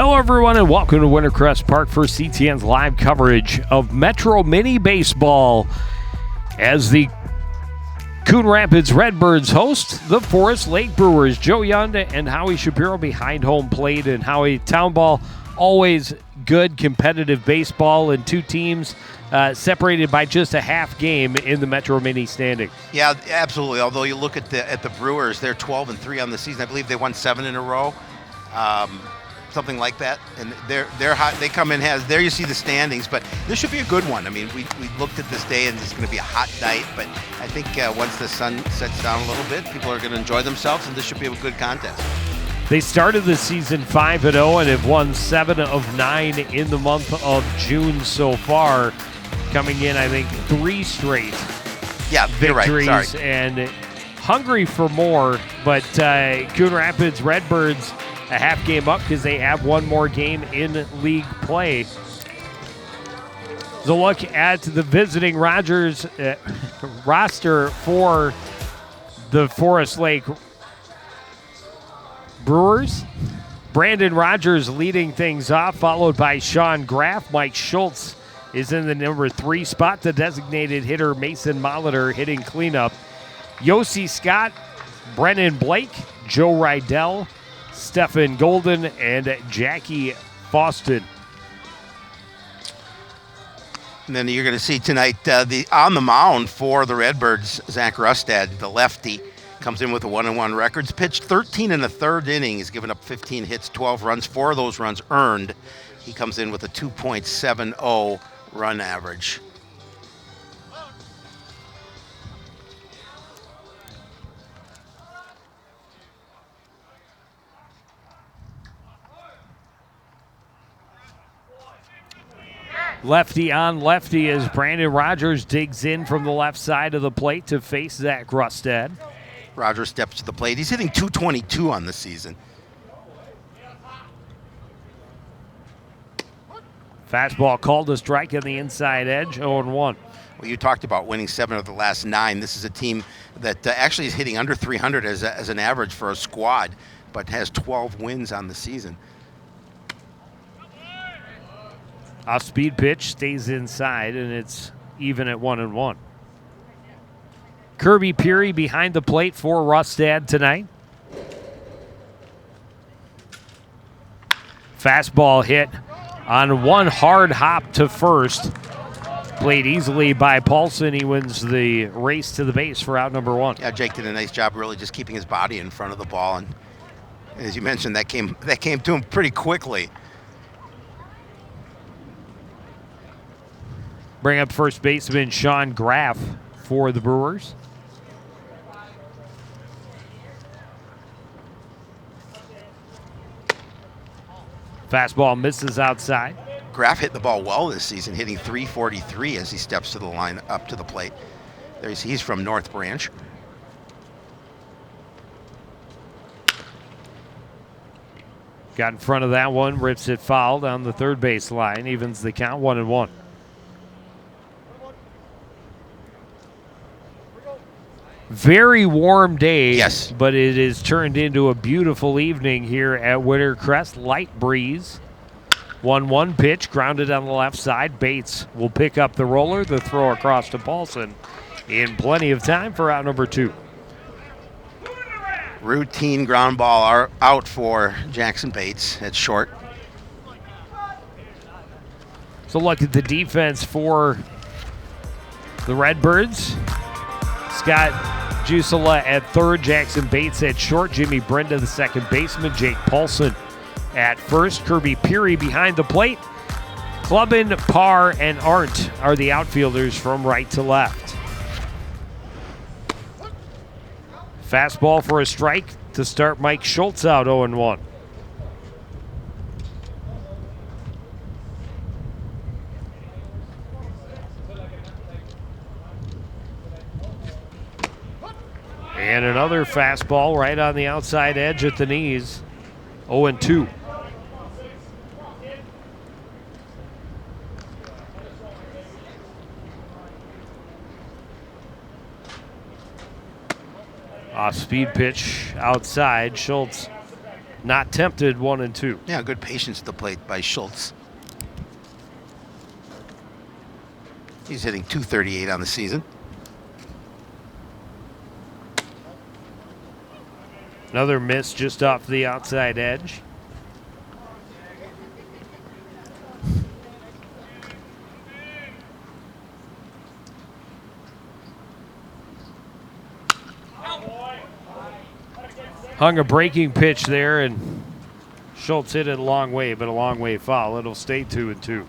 Hello, everyone, and welcome to Wintercrest Park for CTN's live coverage of Metro Mini Baseball as the Coon Rapids Redbirds host the Forest Lake Brewers. Joe Yonda and Howie Shapiro behind home plate, and Howie, town ball, always good competitive baseball, and two teams separated by just a half game in the Metro Mini standing. Yeah, absolutely. Although you look at the Brewers, they're 12-3 on the season. I believe they won 7 in a row. Something like that, and they're hot. They come in there. You see the standings, but this should be a good one. I mean, we looked at this day, and it's going to be a hot night. But I think once the sun sets down a little bit, people are going to enjoy themselves, and this should be a good contest. They started the season 5-0 and have won 7 of 9 in the month of June so far, coming in, I think, 3 straight victories. Right. Sorry. And hungry for more. But Coon Rapids Redbirds a half game up because they have one more game in league play. So look at the visiting Rogers roster for the Forest Lake Brewers. Brandon Rogers leading things off, followed by Sean Graff. Mike Schultz is in the number 3 spot. The designated hitter Mason Molitor hitting cleanup. Yossi Scott, Brennan Blake, Joe Rydell, Stephen Golden, and Jackie Faustin. And then you're going to see tonight on the mound for the Redbirds, Zach Rustad, the lefty, comes in with a 1-1 record. He's pitched 13 in the third inning. He's given up 15 hits, 12 runs. 4 of those runs earned. He comes in with a 2.70 run average. Lefty on lefty as Brandon Rogers digs in from the left side of the plate to face Zach Rustad. Rogers steps to the plate. He's hitting .222 on the season. Fastball called a strike on the inside edge, 0-1. Well, you talked about winning 7 of the last 9. This is a team that actually is hitting under 300 as an average for a squad, but has 12 wins on the season. Off-speed pitch stays inside, and it's even at 1-1. Kirby Peary behind the plate for Rustad tonight. Fastball hit on one hard hop to first. Played easily by Paulson. He wins the race to the base for out number 1. Yeah, Jake did a nice job really just keeping his body in front of the ball, and as you mentioned, that came to him pretty quickly. Bring up first baseman Sean Graff for the Brewers. Fastball misses outside. Graff hit the ball well this season, hitting .343 as he steps to the line up to the plate. He's from North Branch. Got in front of that one, rips it foul down the third base line, evens the count 1-1. Very warm day, yes, but it is turned into a beautiful evening here at Wintercrest. Light breeze. 1-1 pitch, grounded on the left side. Bates will pick up the roller. The throw across to Paulson in plenty of time for out number 2. Routine ground ball out for Jackson Bates at short. So look at the defense for the Redbirds. Scott Jusela at third, Jackson Bates at short, Jimmy Brenda the second baseman, Jake Paulson at first, Kirby Peary behind the plate. Clubbin, Parr, and Arndt are the outfielders from right to left. Fastball for a strike to start Mike Schultz out 0-1. And another fastball right on the outside edge at the knees. 0-2. Off-speed pitch outside. Schultz Not tempted, 1-2. Yeah, good patience at the plate by Schultz. He's hitting .238 on the season. Another miss just off the outside edge. Hung a breaking pitch there, and Schultz hit it a long way, but a long way foul. It'll stay 2-2.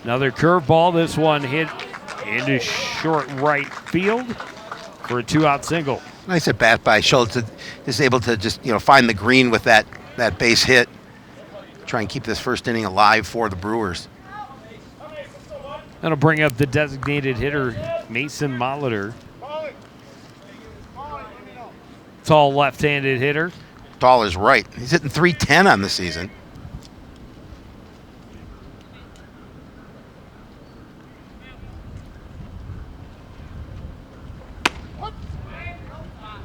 Another curveball. This one hit into short right field for a 2-out single. Nice at bat by Schultz. Is able to just find the green with that base hit. Try and keep this first inning alive for the Brewers. That'll bring up the designated hitter, Mason Molitor. Tall left-handed hitter. Tall is right. He's hitting .310 on the season.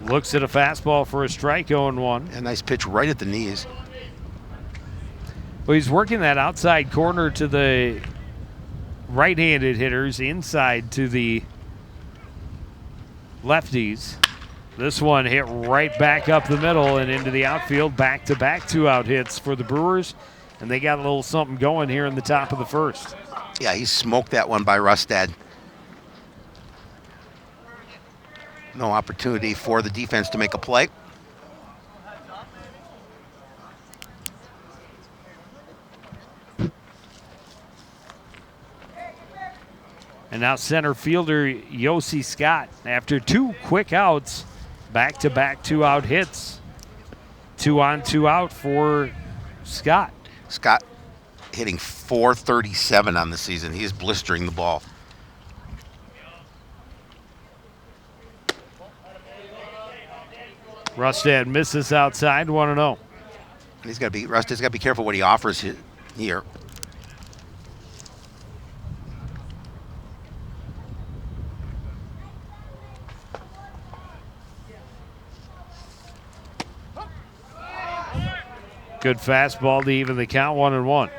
Looks at a fastball for a strike, 0-1. A nice pitch right at the knees. Well, he's working that outside corner to the right-handed hitters, inside to the lefties. This one hit right back up the middle and into the outfield. Back-to-back 2-out hits for the Brewers, and they got a little something going here in the top of the first. Yeah, he smoked that one by Rustad. No opportunity for the defense to make a play. And now center fielder Yossi Scott, after 2 quick outs, back-to-back 2-out hits. 2 on, 2 out for Scott. Scott hitting .437 on the season. He is blistering the ball. Rustad misses outside, 1-0. Rustad's got to be careful what he offers here. Good fastball to even the count, 1-1.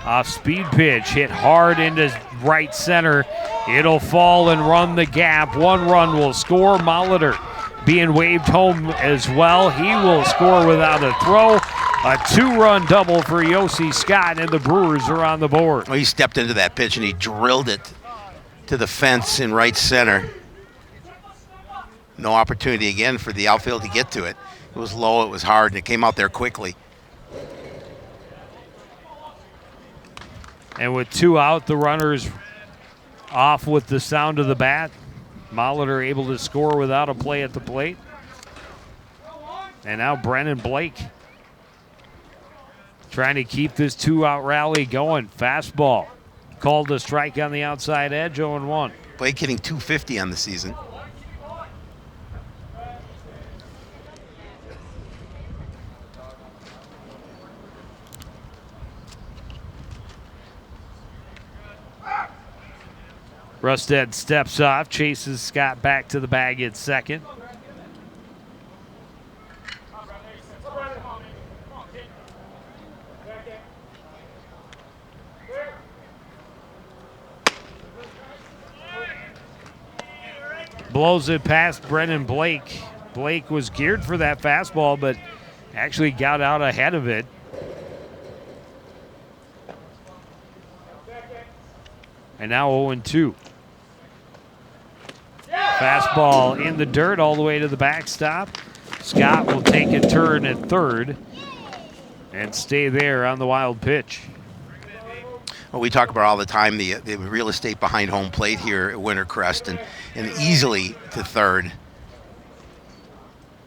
Off-speed pitch, hit hard into right center. It'll fall and run the gap. 1 run will score. Molitor being waved home as well. He will score without a throw. A 2-run double for Yossi Scott, and the Brewers are on the board. Well, he stepped into that pitch and he drilled it to the fence in right center. No opportunity again for the outfield to get to it. It was low, it was hard, and it came out there quickly. And with 2 out, the runners off with the sound of the bat. Molitor able to score without a play at the plate. And now Brennan Blake trying to keep this 2-out rally going. Fastball called a strike on the outside edge, 0-1. Blake hitting .250 on the season. Rustad steps off, chases Scott back to the bag at second. Blows it past Brennan Blake. Blake was geared for that fastball, but actually got out ahead of it. And now 0-2. Fastball in the dirt all the way to the backstop. Scott will take a turn at third and stay there on the wild pitch. Well, we talk about all the time the real estate behind home plate here at Wintercrest, and easily to third.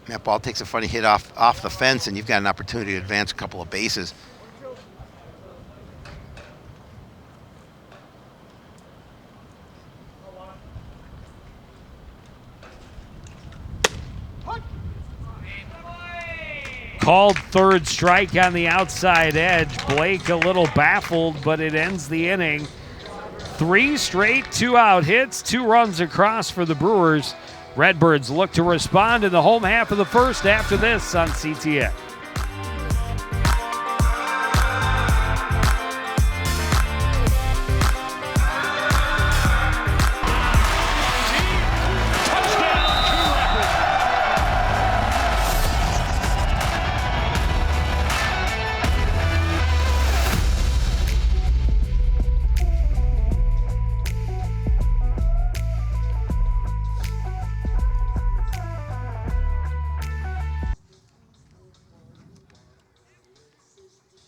That ball takes a funny hit off the fence, and you've got an opportunity to advance a couple of bases. Called third strike on the outside edge. Blake a little baffled, but it ends the inning. 3 straight 2-out hits, 2 runs across for the Brewers. Redbirds look to respond in the home half of the first after this on CTN.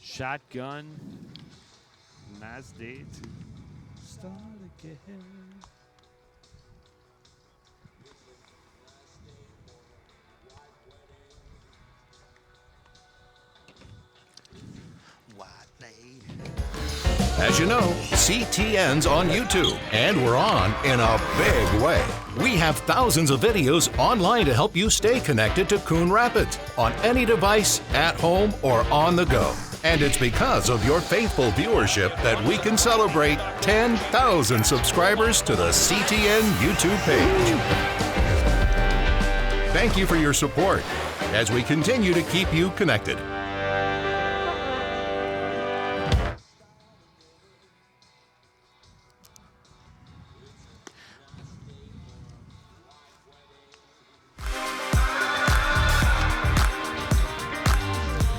Shotgun. Nice day to start again. As you know, CTN's on YouTube, and we're on in a big way. We have thousands of videos online to help you stay connected to Coon Rapids on any device, at home, or on the go. And it's because of your faithful viewership that we can celebrate 10,000 subscribers to the CTN YouTube page. Thank you for your support as we continue to keep you connected.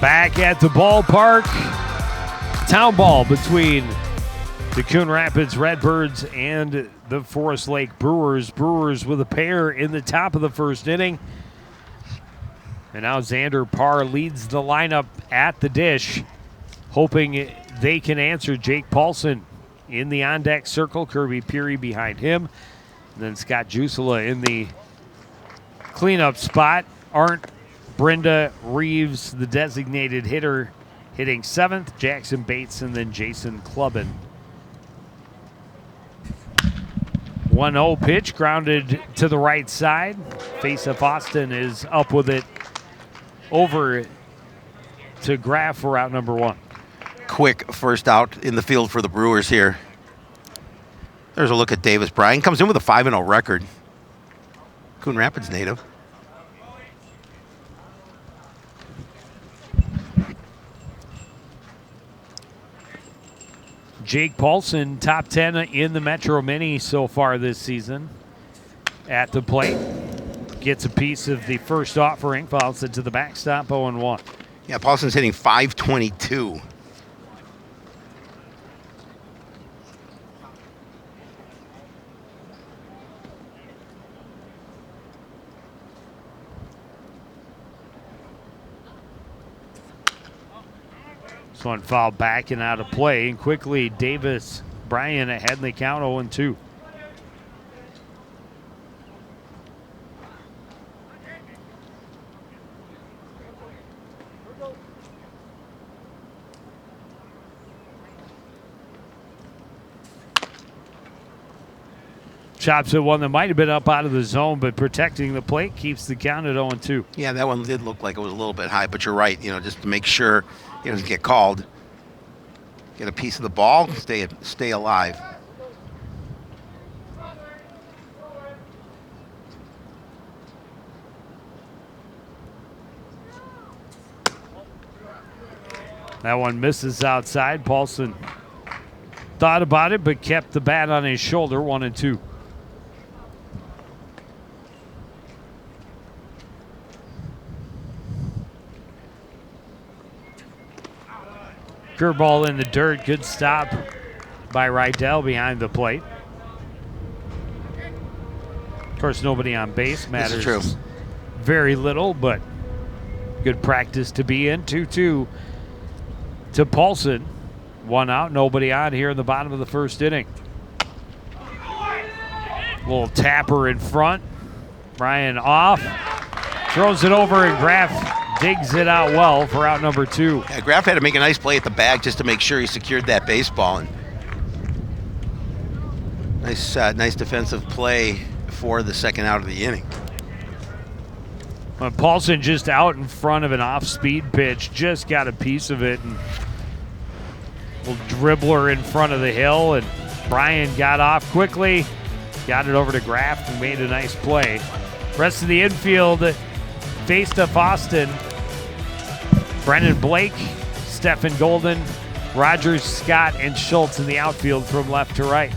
Back at the ballpark, town ball between the Coon Rapids Redbirds and the Forest Lake Brewers. Brewers with a pair in the top of the first inning. And now Xander Parr leads the lineup at the dish, hoping they can answer. Jake Paulson in the on-deck circle, Kirby Peary behind him. And then Scott Jusela in the cleanup spot. Arndt Brenda Reeves, the designated hitter, hitting 7th. Jackson Bates and then Jason Clubbin. 1-0 pitch grounded to the right side. Faceoff Austin is up with it over to Graff for out number 1. Quick first out in the field for the Brewers here. There's a look at Davis Bryan. Comes in with a 5-0 record. Coon Rapids native. Jake Paulson, top 10 in the Metro Mini so far this season. At the plate, gets a piece of the first offering, fouls it to the backstop, 0-1. Yeah, Paulson's hitting .522. This one fouled back and out of play. And quickly, Davis Bryan ahead in the count, 0-2. Chops at one that might have been up out of the zone, but protecting the plate keeps the count at 0-2. Yeah, that one did look like it was a little bit high, but you're right. You know, just to make sure he doesn't get called. Get a piece of the ball, stay alive. That one misses outside. Paulson thought about it, but kept the bat on his shoulder, 1-2. Curveball in the dirt. Good stop by Rydell behind the plate. Of course, nobody on base matters. This is true. Very little, but good practice to be in. 2-2 to Paulson. 1 out, nobody on here in the bottom of the first inning. Little tapper in front. Bryan off. Throws it over and Graff digs it out well for out number 2. Yeah, Graff had to make a nice play at the bag just to make sure he secured that baseball. And nice defensive play for the second out of the inning. Paulson just out in front of an off-speed pitch, just got a piece of it, and little dribbler in front of the hill, and Brian got off quickly, got it over to Graff and made a nice play. Rest of the infield faced up Austin. Brennan Blake, Stephen Golden, Rogers, Scott, and Schultz in the outfield from left to right.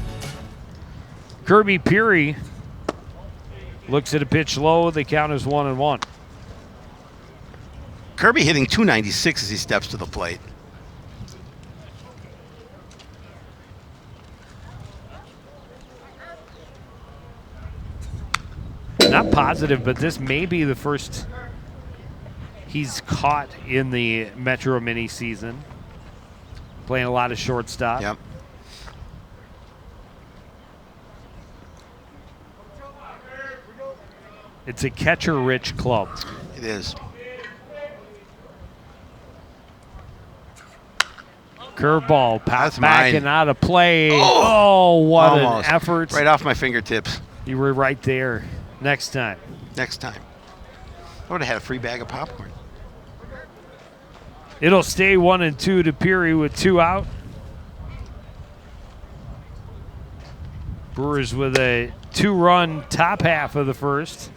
Kirby Peary looks at a pitch low. The count is 1-1. Kirby hitting 296 as he steps to the plate. Not positive, but this may be the first he's caught in the Metro Mini season. Playing a lot of shortstop. Yep. It's a catcher-rich club. It is. Curveball, That's back mine. and out of play. Oh, what Almost. an effort. Right off my fingertips. You were right there. Next time. Next time. I would have had a free bag of popcorn. It'll stay 1-2 to Peary with 2 out. Brewers with a 2-run top half of the first.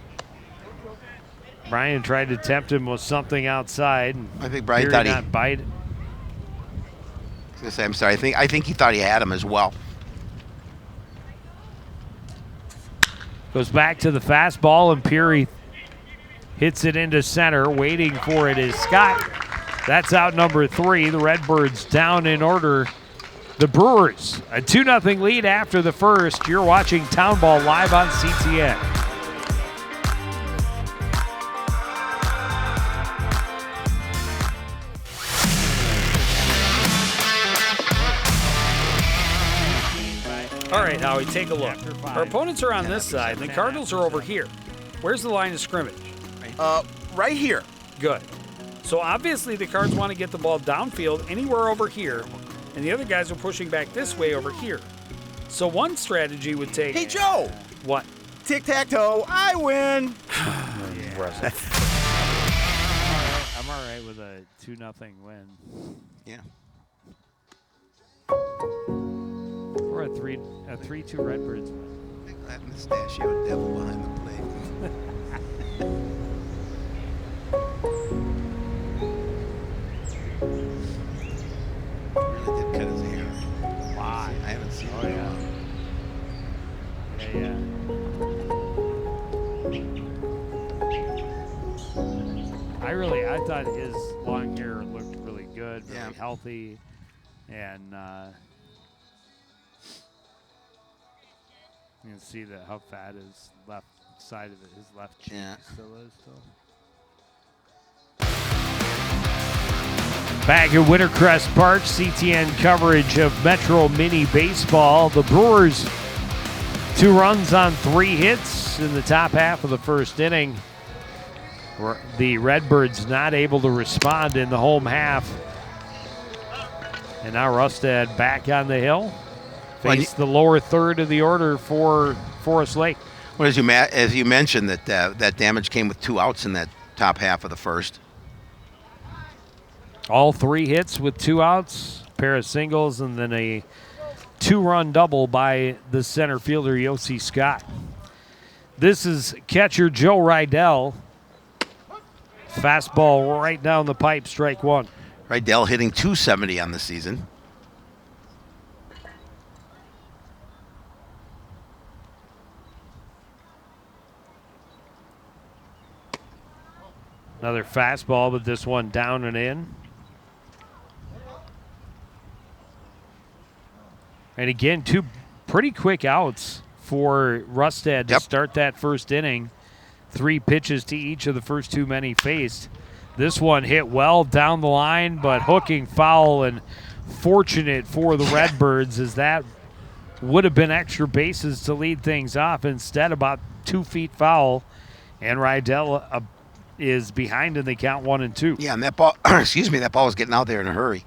Brian tried to tempt him with something outside. And I think Brian Peary thought he. not bite. I was gonna say, I'm sorry. I think he thought he had him as well. Goes back to the fastball, and Peary hits it into center. Waiting for it is Scott. That's out number 3. The Redbirds down in order. The Brewers, a 2-0 lead after the first. You're watching Town Ball live on CTN. All right, Howie, take a look. Our opponents are on this side, and the Cardinals are over here. Where's the line of scrimmage? Right here. Good. So obviously the Cards want to get the ball downfield anywhere over here, and the other guys are pushing back this way over here. So one strategy would take... Hey, Joe! What? Tic-tac-toe, I win! Impressive. I'm all right with a 2-0 win. Yeah. Or a 3-2 Redbirds win. That mustachio devil behind the plate. Really did cut his hair. Why? I haven't seen Oh, it. yeah. I thought his long hair looked really good, really Yeah. healthy, and you can see how fat his left side of it, his left cheek Yeah. still is. Back at Wintercrest Park, CTN coverage of Metro Mini Baseball. The Brewers, 2 runs on 3 hits in the top half of the first inning. The Redbirds not able to respond in the home half. And now Rustad back on the hill. Face the lower third of the order for Forest Lake. Well, as you mentioned, that damage came with 2 outs in that top half of the first. All 3 hits with 2 outs, pair of singles, and then a 2-run double by the center fielder, Yossi Scott. This is catcher Joe Rydell. Fastball right down the pipe, strike 1. Rydell hitting 270 on the season. Another fastball, but this one down and in. And again, 2 pretty quick outs for Rustad to start that first inning. 3 pitches to each of the first 2 men he faced. This one hit well down the line, but hooking foul, and fortunate for the Redbirds as that would have been extra bases to lead things off. Instead, about 2 feet foul, and Rydell is behind in the count 1-2. Yeah, and that ball, excuse me, that ball was getting out there in a hurry.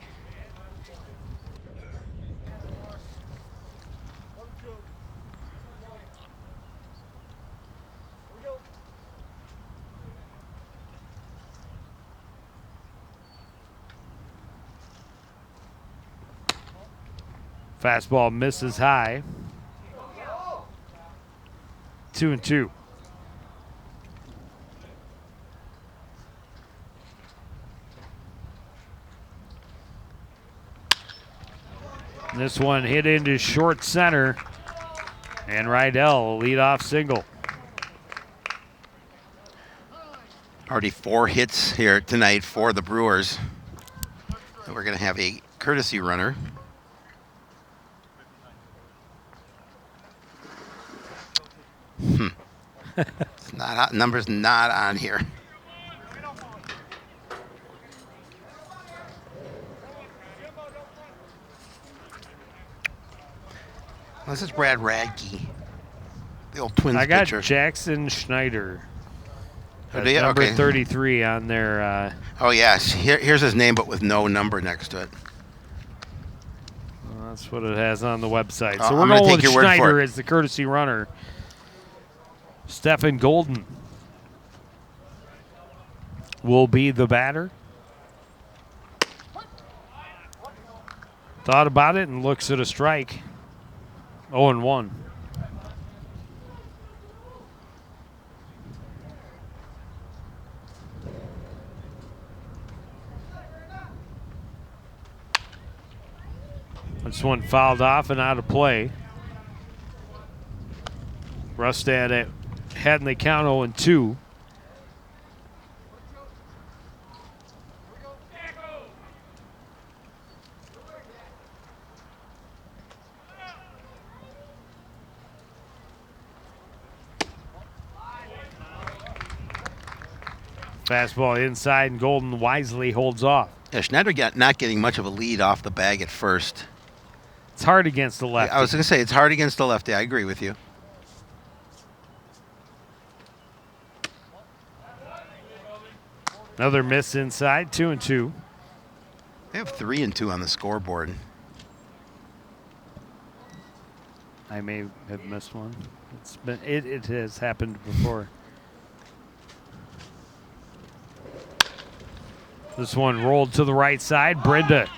Fastball misses high. 2-2. This one hit into short center. And Rydell, leadoff single. Already 4 hits here tonight for the Brewers. And we're going to have a courtesy runner. It's not, number's not on here. This is Brad Radke, the old Twins I got pitcher. Jackson Schneider. Oh, That's do you? number Okay. 33 on their. Oh, yes. Here's his name, but with no number next to it. That's what it has on the website. Oh, So we're I'm gonna going take with your word for Schneider it. as the courtesy runner. Stephen Golden will be the batter. Thought about it and looks at a strike. 0-1. This one fouled off and out of play. Rustad had in the count 0-2. Fastball inside, and Golden wisely holds off. Yeah, Schneider not getting much of a lead off the bag at first. It's hard against the left. I was going to say, it's hard against the lefty. I agree with you. Another miss inside, 2-2. They have 3-2 on the scoreboard. I may have missed one. It has happened before. This one rolled to the right side. Brenda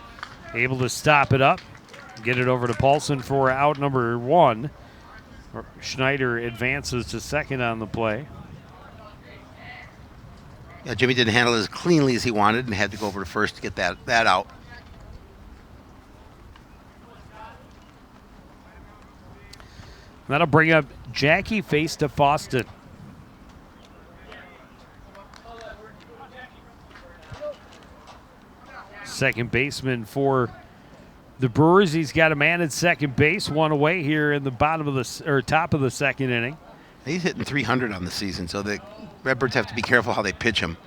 able to stop it up. Get it over to Paulson for out number 1. Schneider advances to second on the play. Yeah, Jimmy didn't handle it as cleanly as he wanted and had to go over to first to get that out. That'll bring up Jackie face to Foston. Second baseman for the Brewers. He's got a man at second base, one away here in the top of the second inning. He's hitting 300 on the season, so the Redbirds have to be careful how they pitch him.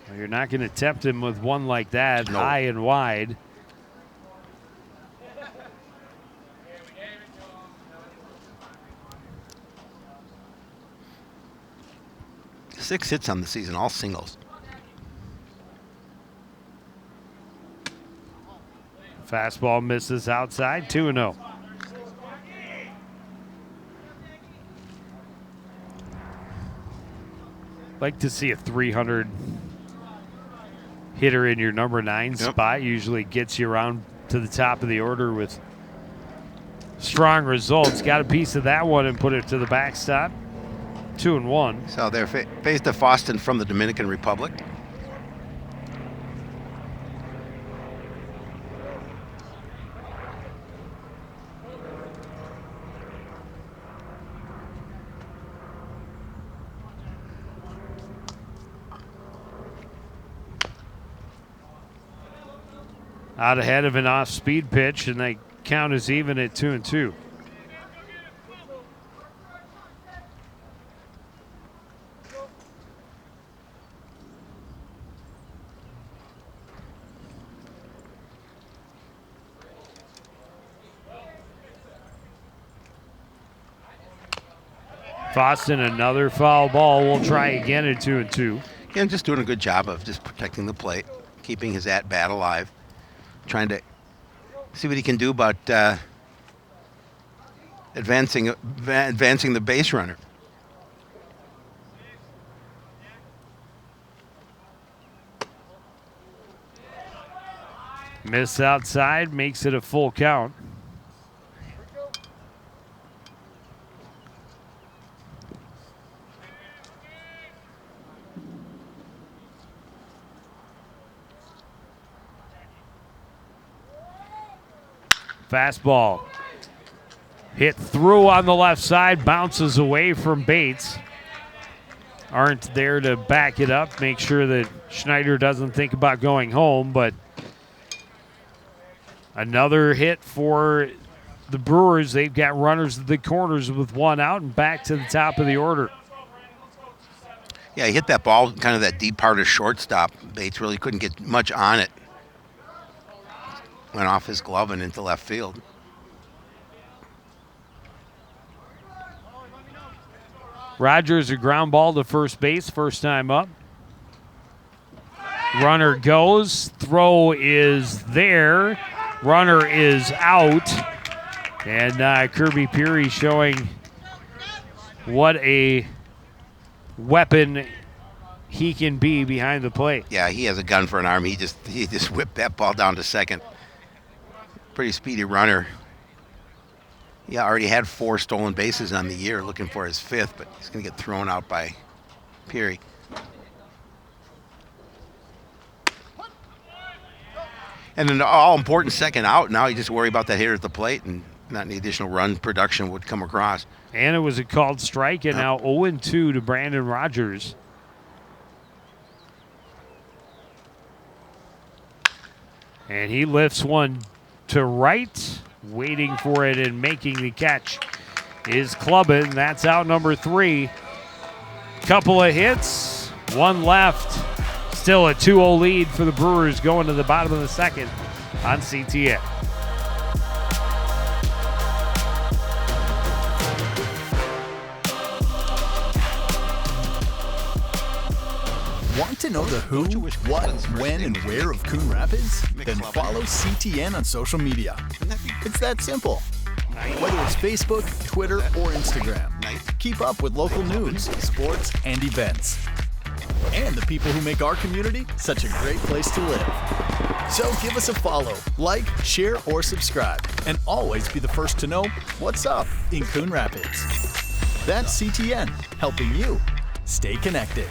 Well, you're not going to tempt him with one like that, No. high and wide. Six hits on the season, all singles. Fastball misses outside, 2-0. Like to see a 300 hitter in your number 9 spot. Usually gets you around to the top of the order with strong results. Got a piece of that one and put it to the backstop. 2-1. So they're faced to Foston from the Dominican Republic. Out ahead of an off-speed pitch, and they count as even at 2-2. Foston, another foul ball. We'll try again at 2-2. Again, just doing a good job of just protecting the plate, keeping his at-bat alive, trying to see what he can do about advancing the base runner. Miss outside, makes it a full count. Fastball hit through on the left side, bounces away from Bates. Aren't there to back it up, make sure that Schneider doesn't think about going home, but another hit for the Brewers. They've got runners at the corners with one out and back to the top of the order. Yeah, he hit that ball kind of that deep part of shortstop. Bates really couldn't get much on it. Went off his glove and into left field. Rogers, a ground ball to first base, first time up. Runner goes, throw is there, runner is out. And Kirby Peary showing what a weapon he can be behind the plate. Yeah, he has a gun for an arm. He just whipped that ball down to second. Pretty speedy runner. Yeah, already had 4 stolen bases on the year, looking for his 5th, but he's going to get thrown out by Peary. And an all-important second out. Now you just worry about that hitter at the plate, and not any additional run production would come across. And it was a called strike, and now 0-2 to Brandon Rogers. And he lifts one to right, waiting for it and making the catch is Clubbin. That's out number 3. Couple of hits, one left. Still a 2-0 lead for the Brewers going to the bottom of the second on CTN. Want to know the who, what, when, and where of Coon Rapids? Then follow CTN on social media. It's that simple. Whether it's Facebook, Twitter, or Instagram, keep up with local news, sports, and events. And the people who make our community such a great place to live. So give us a follow, like, share, or subscribe, and always be the first to know what's up in Coon Rapids. That's CTN, helping you stay connected.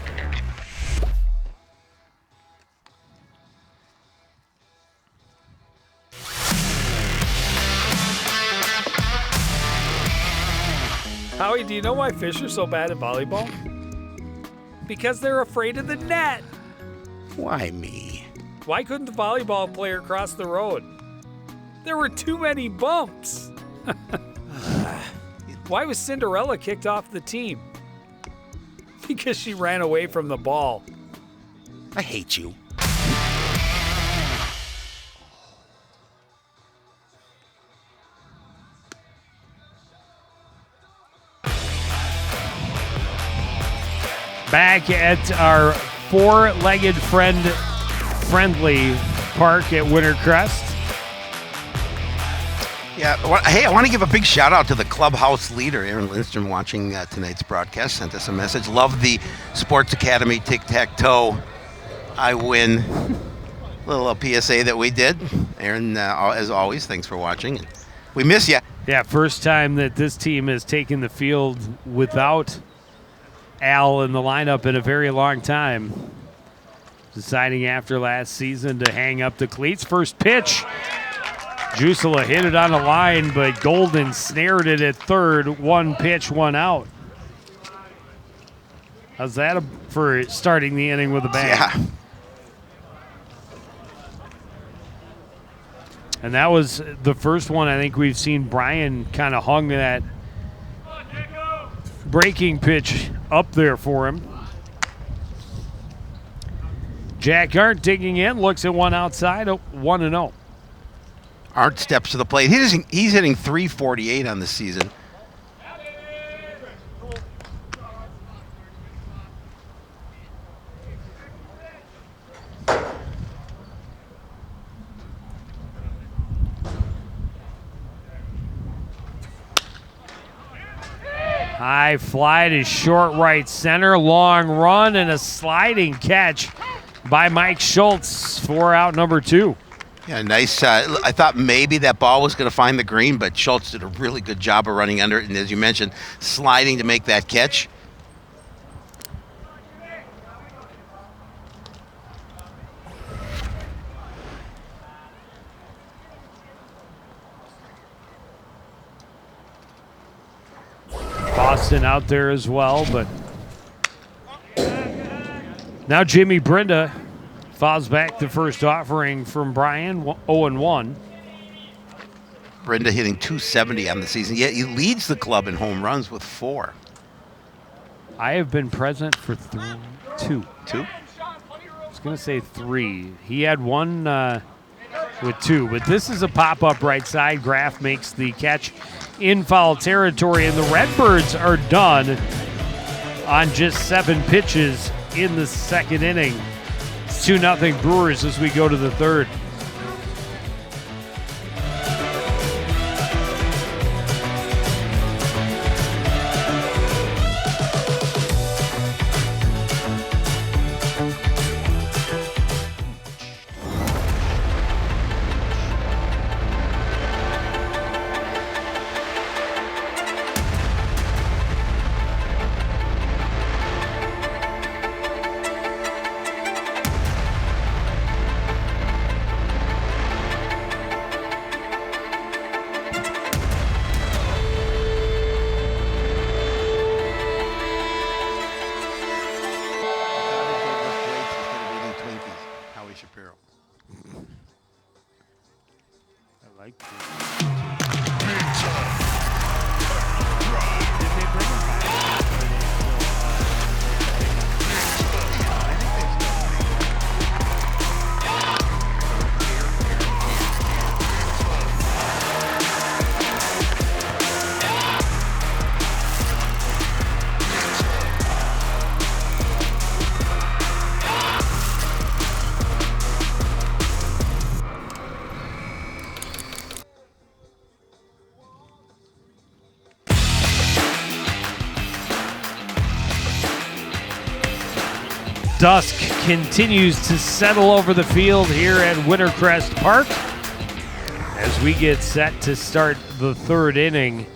Howie, do you know why fish are so bad at volleyball? Because they're afraid of the net. Why me? Why couldn't the volleyball player cross the road? There were too many bumps. Why was Cinderella kicked off the team? Because she ran away from the ball. I hate you. Back at our 4-legged friendly park at Wintercrest. Yeah, well, hey, I want to give a big shout out to the clubhouse leader, Aaron Lindstrom, watching tonight's broadcast. Sent us a message. Love the Sports Academy tic-tac-toe. I win. Little PSA that we did. Aaron, as always, thanks for watching. We miss you. Yeah, first time that this team has taken the field without Al in the lineup in a very long time. Deciding after last season to hang up the cleats. First pitch. Jusela hit it on the line, but Golden snared it at third. 1 pitch, 1 out. How's that for starting the inning with a bang? Yeah. And that was the first one I think we've seen Brian kind of hung that breaking pitch up there for him. Jack Arndt digging in, looks at one outside, 1-0. Arndt steps to the plate. He's hitting .348 on the season. High fly to short right center, long run, and a sliding catch by Mike Schultz for out number 2. Yeah, nice. I thought maybe that ball was going to find the green, but Schultz did a really good job of running under it, and as you mentioned, sliding to make that catch. Boston out there as well, but now Jimmy Brenda fouls back the first offering from Brian, 0-1. Brenda hitting .270 on the season. Yet he leads the club in home runs with 4. I have been present for 2. 2? I was going to say 3. He had one with 2, but this is a pop-up right side. Graff makes the catch in foul territory, and the Redbirds are done on just 7 pitches in the second inning. It's 2-0 Brewers as we go to the third. Dusk continues to settle over the field here at Wintercrest Park as we get set to start the third inning.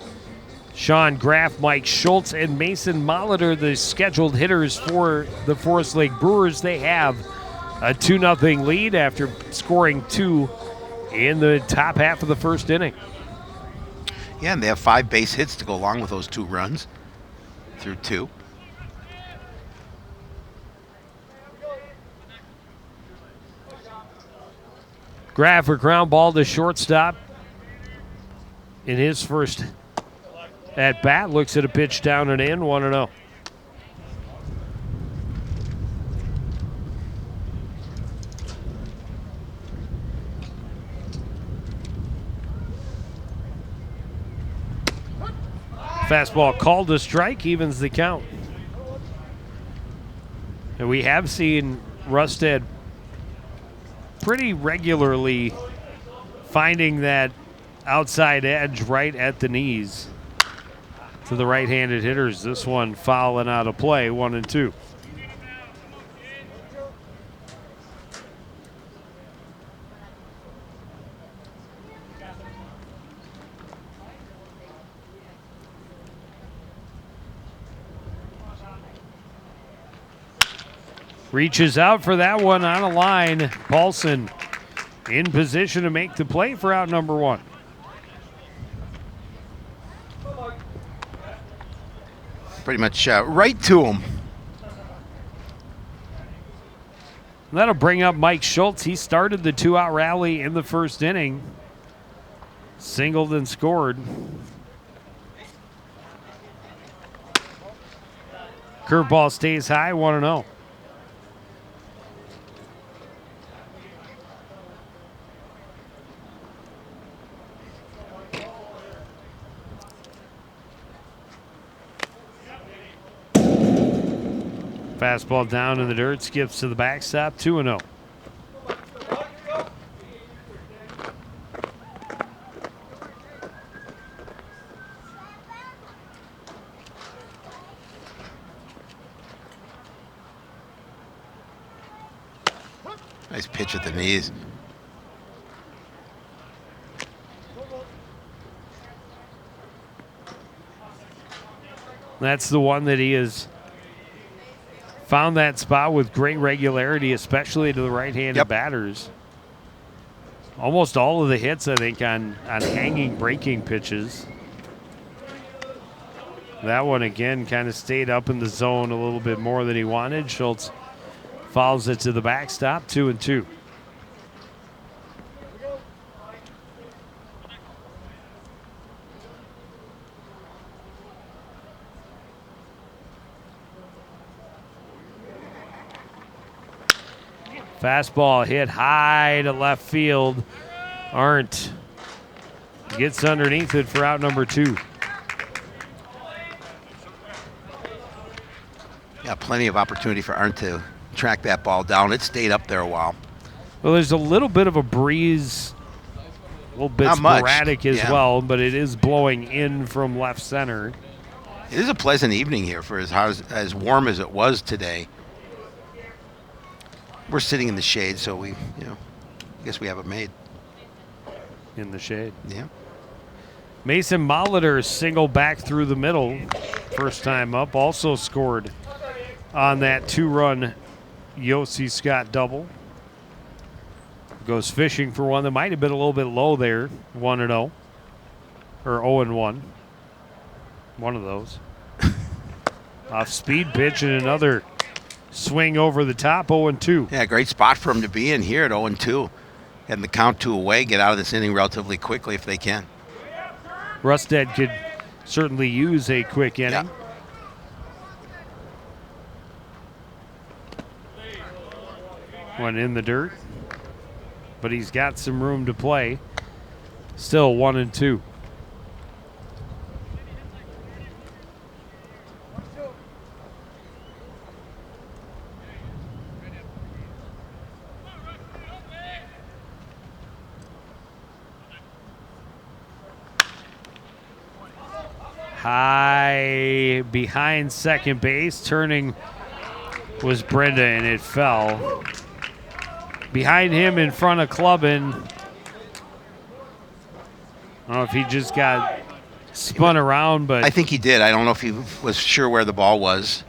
Sean Graff, Mike Schultz, and Mason Molitor, the scheduled hitters for the Forest Lake Brewers. They have a 2-0 lead after scoring 2 in the top half of the first inning. Yeah, and they have 5 base hits to go along with those 2 runs through 2. Graff a ground ball to shortstop in his first at bat. Looks at a pitch down and in, 1-0. Fastball called to strike, evens the count. And we have seen Rusted pretty regularly finding that outside edge right at the knees to the right-handed hitters. This one fouling out of play, 1-2. Reaches out for that one on a line. Paulson in position to make the play for out number 1. Pretty much right to him. That'll bring up Mike Schultz. He started the 2-out rally in the first inning. Singled and scored. Curveball stays high, 1-0. Fastball down in the dirt, skips to the backstop, 2-0. Nice pitch at the knees. That's the one that he has found that spot with great regularity, especially to the right-handed batters. Almost all of the hits, I think, on hanging breaking pitches. That one, again, kind of stayed up in the zone a little bit more than he wanted. Schultz fouls it to the backstop, 2-2. Fastball hit high to left field. Arndt gets underneath it for out number 2. Yeah, plenty of opportunity for Arndt to track that ball down. It stayed up there a while. Well, there's a little bit of a breeze, a little bit sporadic as well, but it is blowing in from left center. It is a pleasant evening here for as warm as it was today. We're sitting in the shade, so I guess we have it made. In the shade. Yeah. Mason Molitor single back through the middle. First time up. Also scored on that 2-run Yossi Scott double. Goes fishing for one that might have been a little bit low there. 1-0. Or 0-1. One of those. Off speed pitch and another swing over the top, 0-2. Yeah, great spot for him to be in here at 0-2. And the count 2 away, get out of this inning relatively quickly if they can. Rustad could certainly use a quick inning. Yeah. One in the dirt, but he's got some room to play. Still 1-2. High behind second base. Turning was Brenda, and it fell. Behind him in front of Clubbin. I don't know if he just got spun around, but I think he did. I don't know if he was sure where the ball was.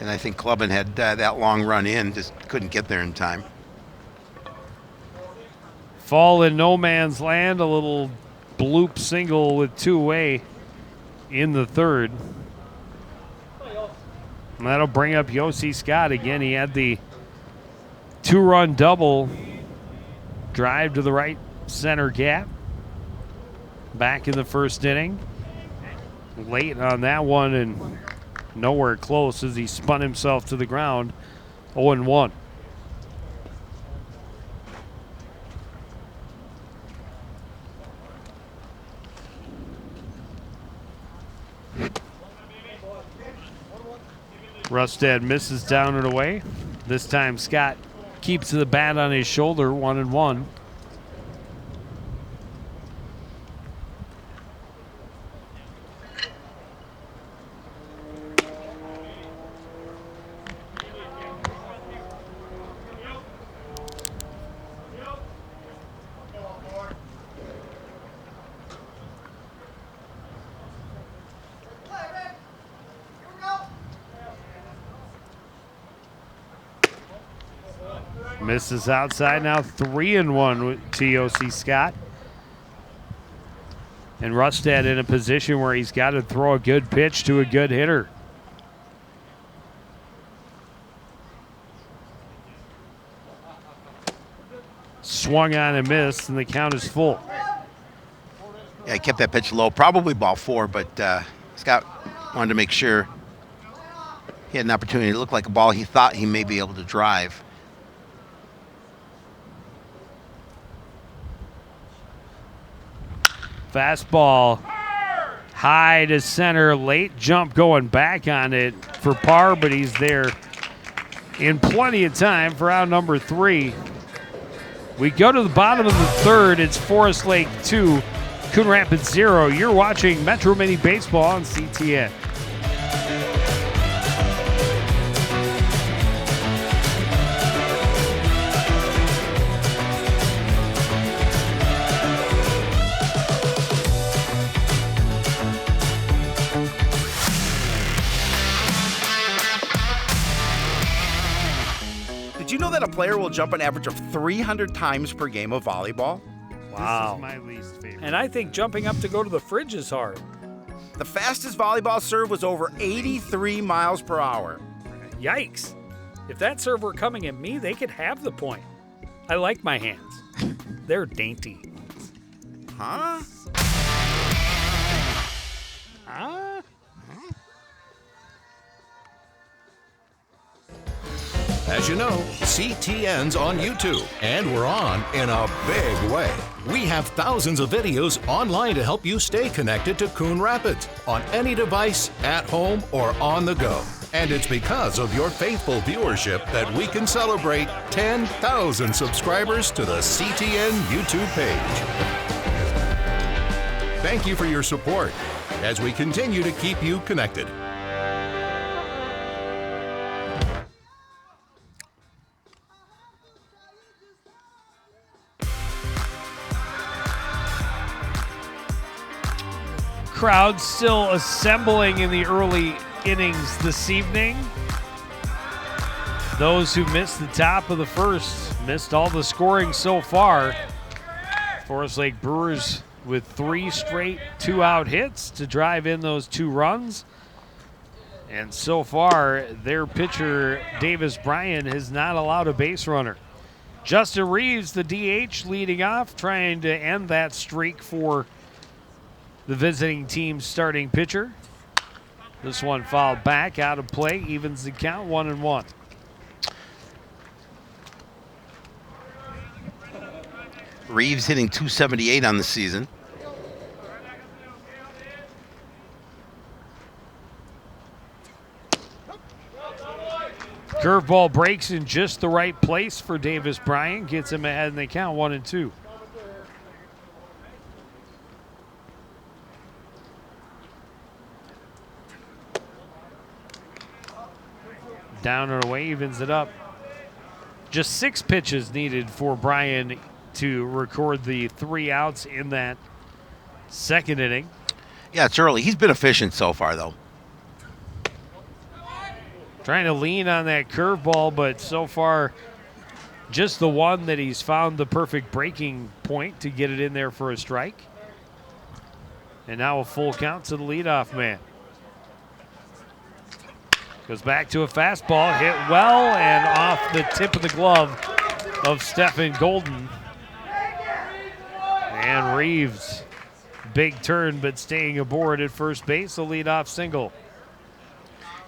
And I think Clubbin had that long run in, just couldn't get there in time. Fall in no man's land, a little bloop single with 2 away in the third. And that'll bring up Yossi Scott again. He had the 2-run double drive to the right center gap back in the first inning. Late on that one and nowhere close as he spun himself to the ground. 0-1. Rustad misses down and away. This time Scott keeps the bat on his shoulder, 1-1. Misses outside, now 3-1 to Yossi Scott. And Rustad in a position where he's got to throw a good pitch to a good hitter. Swung on and missed, and the count is full. Yeah, he kept that pitch low, probably ball 4, but Scott wanted to make sure he had an opportunity. It looked like a ball he thought he may be able to drive. Fastball high to center, late jump going back on it for par, but he's there in plenty of time for out number 3. We go to the bottom of the third. It's Forest Lake 2, Coon Rapids 0. You're watching Metro Mini Baseball on CTN. that a player will jump an average of 300 times per game of volleyball? Wow. This is my least favorite. And I think jumping up to go to the fridge is hard. The fastest volleyball serve was over 83 miles per hour. Yikes. If that serve were coming at me, they could have the point. I like my hands. They're dainty. Huh? Huh? As you know, CTN's on YouTube, and we're on in a big way. We have thousands of videos online to help you stay connected to Coon Rapids on any device, at home, or on the go. And it's because of your faithful viewership that we can celebrate 10,000 subscribers to the CTN YouTube page. Thank you for your support as we continue to keep you connected. Crowd still assembling in the early innings this evening. Those who missed the top of the first missed all the scoring so far. Forest Lake Brewers with 3 straight 2-out hits to drive in those 2 runs. And so far, their pitcher, Davis Bryan, has not allowed a base runner. Justin Reeves, the DH, leading off, trying to end that streak for the visiting team's starting pitcher. This one fouled back, out of play, evens the count, 1-1. Reeves hitting .278 on the season. Curveball breaks in just the right place for Davis Bryan, gets him ahead in the count, 1-2. Down and away, evens it up. Just 6 pitches needed for Bryan to record the 3 outs in that second inning. Yeah, it's early. He's been efficient so far, though. Trying to lean on that curveball, but so far just the one that he's found the perfect breaking point to get it in there for a strike. And now a full count to the leadoff man. Goes back to a fastball, hit well and off the tip of the glove of Stephen Golden. And Reeves, big turn, but staying aboard at first base, a leadoff single.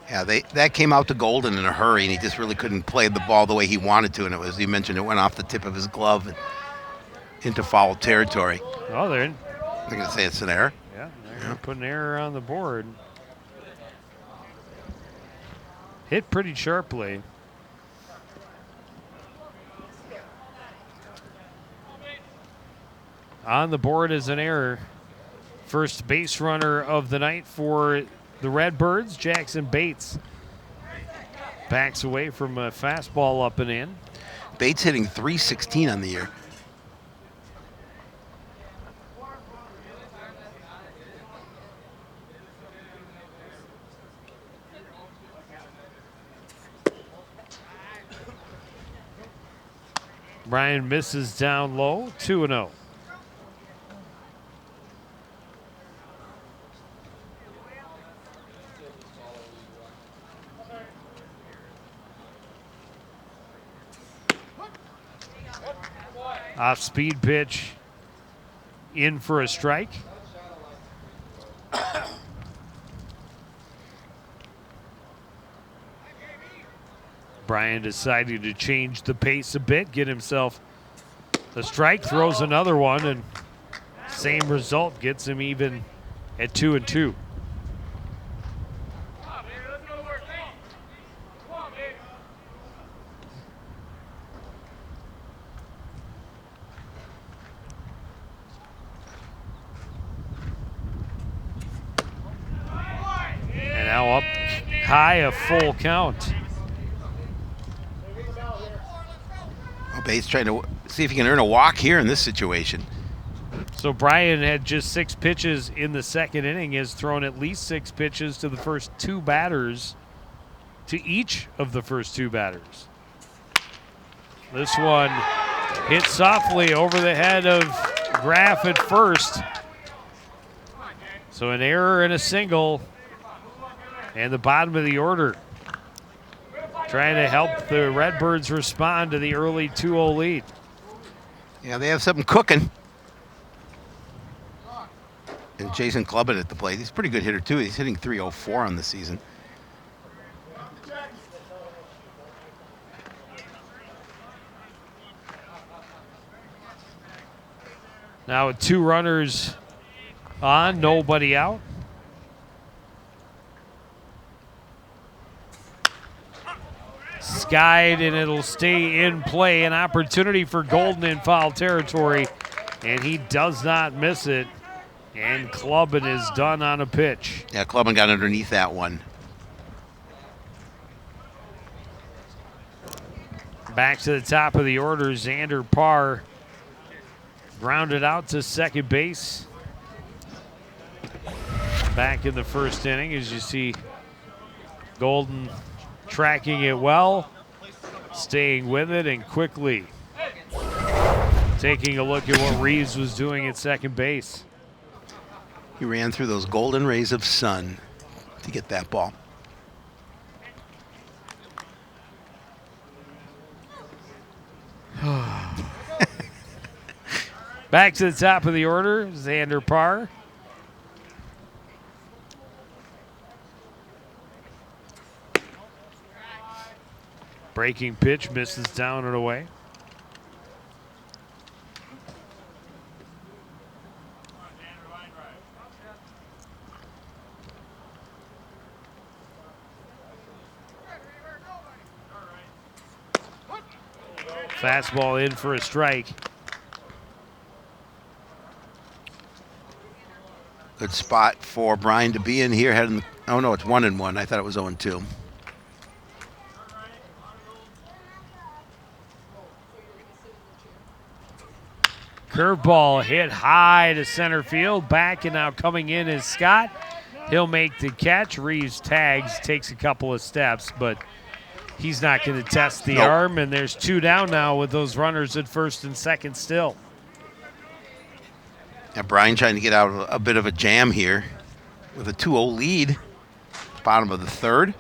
Yeah, that came out to Golden in a hurry, and he just really couldn't play the ball the way he wanted to. And it was, you mentioned, it went off the tip of his glove and into foul territory. Oh, they're I'm going to say it's an error. Yeah, they're going to put an error on the board. Hit pretty sharply. On the board is an error. First base runner of the night for the Redbirds, Jackson Bates. Backs away from a fastball up and in. Bates hitting .316 on the year. Bryan misses down low, 2-0. Off speed pitch, in for a strike. Bryan decided to change the pace a bit, get himself a strike, throws another one, and same result gets him even at 2-2. And now up high, a full count. Bates trying to see if he can earn a walk here in this situation. So Bryan had just 6 pitches in the second inning, has thrown at least 6 pitches to the first 2 batters, to each of the first 2 batters. This one hit softly over the head of Graff at first. So an error and a single. And the bottom of the order. Trying to help the Redbirds respond to the early 2-0 lead. Yeah, they have something cooking. And Jason Clubbin at the plate. He's a pretty good hitter, too. He's hitting .304 on the season. Now with 2 runners on, nobody out. Skied, and it'll stay in play. An opportunity for Golden in foul territory, and he does not miss it. And Clubbin is done on a pitch. Yeah, Clubbin got underneath that one. Back to the top of the order, Xander Parr grounded out to second base. Back in the first inning, as you see Golden tracking it well, staying with it, and quickly taking a look at what Reeves was doing at second base. He ran through those golden rays of sun to get that ball. Back to the top of the order, Xander Parr. Breaking pitch, misses down and away. Fastball in for a strike. Good spot for Brian to be in here. Heading. Oh no, it's 1-1. I thought it was 0-2. Curveball hit high to center field. Back and now coming in is Scott. He'll make the catch. Reeves tags, takes a couple of steps, but he's not going to test the arm. And there's 2 down now with those runners at first and second still. Yeah, Brian trying to get out of a bit of a jam here with a 2-0 lead. Bottom of the third.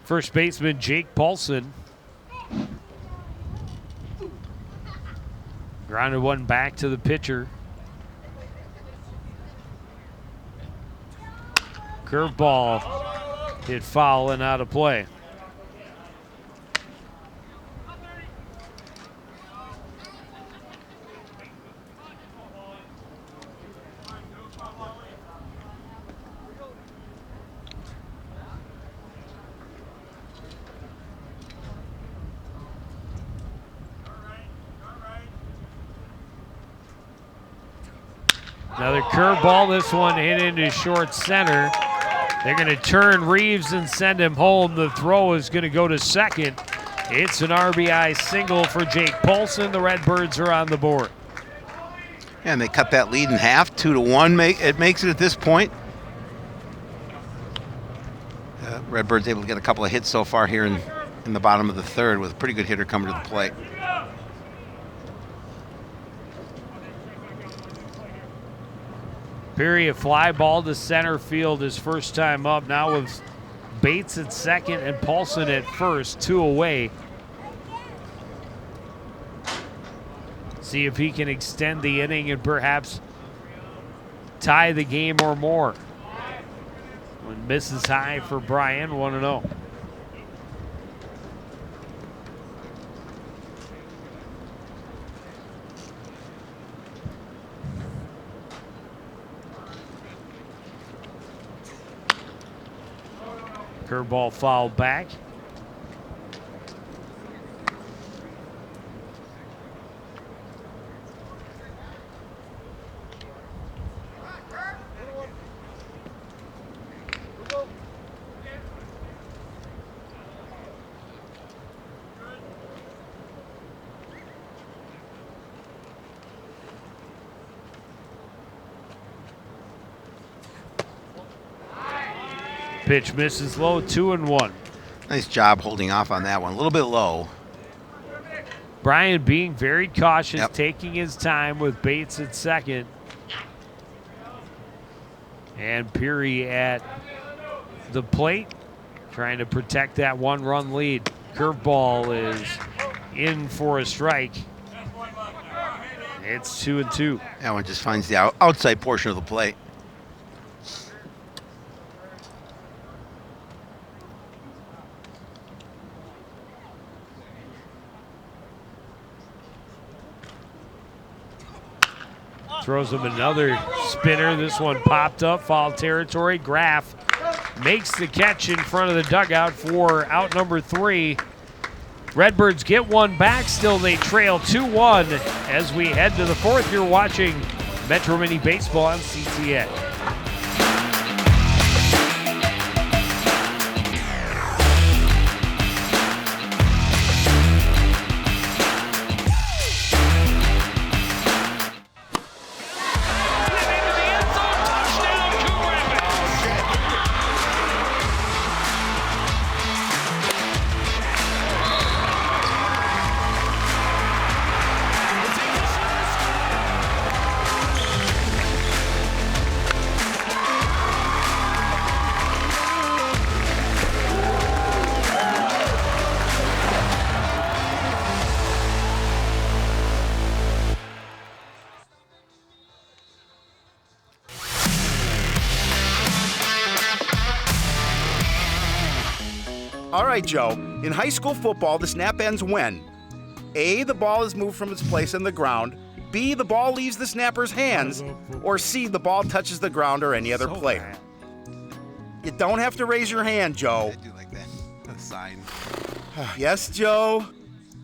First baseman Jake Paulson. Grounded one back to the pitcher. Curveball hit foul and out of play. Another curveball. This one hit into short center. They're going to turn Reeves and send him home. The throw is going to go to second. It's an RBI single for Jake Paulson. The Redbirds are on the board. Yeah, and they cut that lead in half, 2-1. It makes it at this point. Redbirds able to get a couple of hits so far here in the bottom of the third with a pretty good hitter coming to the plate. Perry, a fly ball to center field his first time up. Now with Bates at second and Paulson at first, 2 away. See if he can extend the inning and perhaps tie the game or more. One misses high for Brian, 1-0. Curveball fouled back. Pitch misses low, 2-1. Nice job holding off on that one. A little bit low. Brian being very cautious, Yep. taking his time with Bates at second. And Peary at the plate, trying to protect that one-run lead. Curveball is in for a strike. It's 2-2. That one just finds the outside portion of the plate. Throws him another spinner. This one popped up, foul territory. Graff makes the catch in front of the dugout for out number 3. Redbirds get one back. Still, they trail 2-1 as we head to the 4th. You're watching Metro Mini Baseball on CTN. All right, Joe. In high school football, the snap ends when A, the ball is moved from its place on the ground, B, the ball leaves the snapper's hands, or C, the ball touches the ground or any other player. You don't have to raise your hand, Joe. I do like that. The sign. Yes, Joe?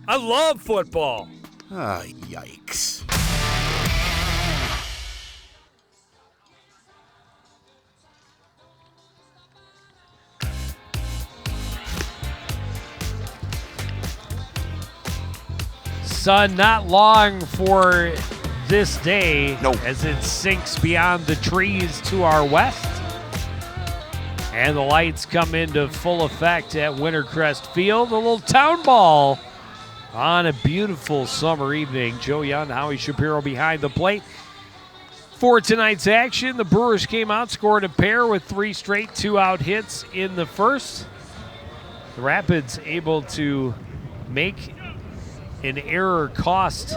I love football. Ah, yikes. Sun, not long for this day Nope. as it sinks beyond the trees to our west. And the lights come into full effect at Wintercrest Field. A little town ball on a beautiful summer evening. Joe Young, Howie Shapiro behind the plate. For tonight's action, the Brewers came out, scored a pair with 3 straight 2-out hits in the first. The Rapids able to make an error cost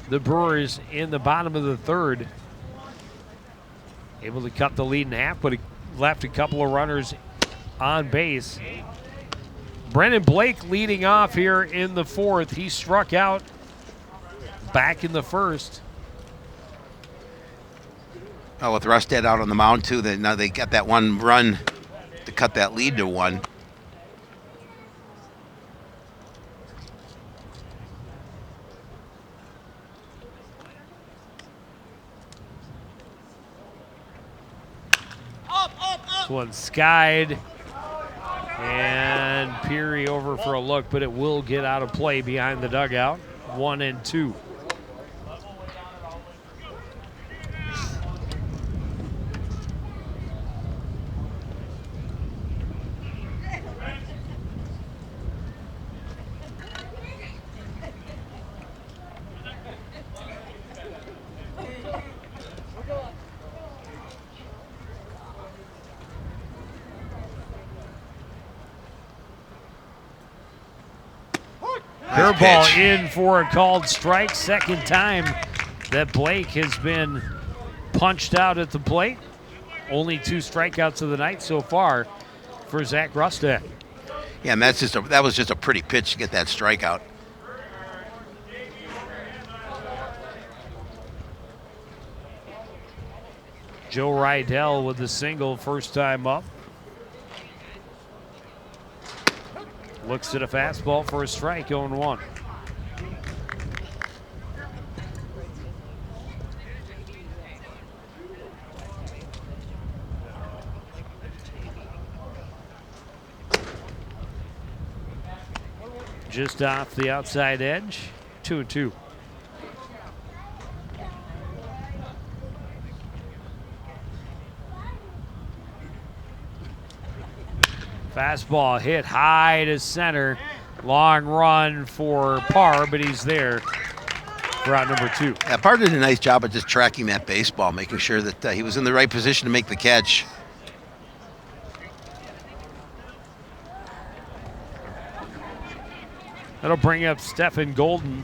the Brewers in the bottom of the 3rd. Able to cut the lead in half, but it left a couple of runners on base. Brennan Blake leading off here in the 4th. He struck out back in the 1st. Oh, with Rustad out on the mound too, then now they got that one run to cut that lead to 1. This one skied. And Peary over for a look, but it will get out of play behind the dugout. 1-2. Curveball pitch. in for a called strike. Second time that Blake has been punched out at the plate. Only 2 strikeouts of the night so far for Zach Rustad. Yeah, and that was just a pretty pitch to get that strikeout. Joe Rydell with the single first time up. Looks at a fastball for a strike, 0-1. Just off the outside edge, 2-2. Fastball hit high to center. Long run for Parr, but he's there for out number 2. Yeah, Parr did a nice job of just tracking that baseball, making sure that he was in the right position to make the catch. That'll bring up Stephen Golden.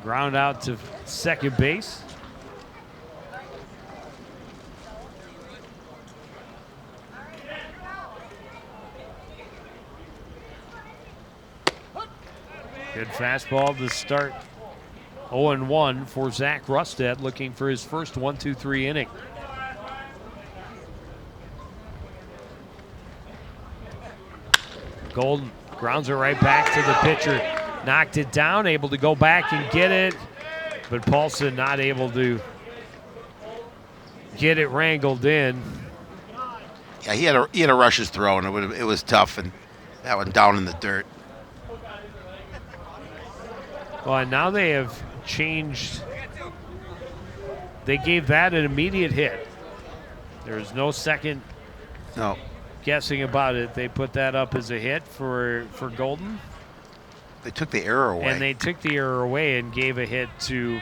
Ground out to second base. Good fastball to start 0-1 for Zach Rustad, looking for his first 1-2-3 inning. Golden grounds it right back to the pitcher. Knocked it down, able to go back and get it, but Paulson not able to get it wrangled in. Yeah, he had to rush his throw, and it was tough, and that one down in the dirt. Well, and now they have changed. They gave that an immediate hit. There's no second guessing about it. They put that up as a hit for Golden. They took the error away. And they took the error away and gave a hit to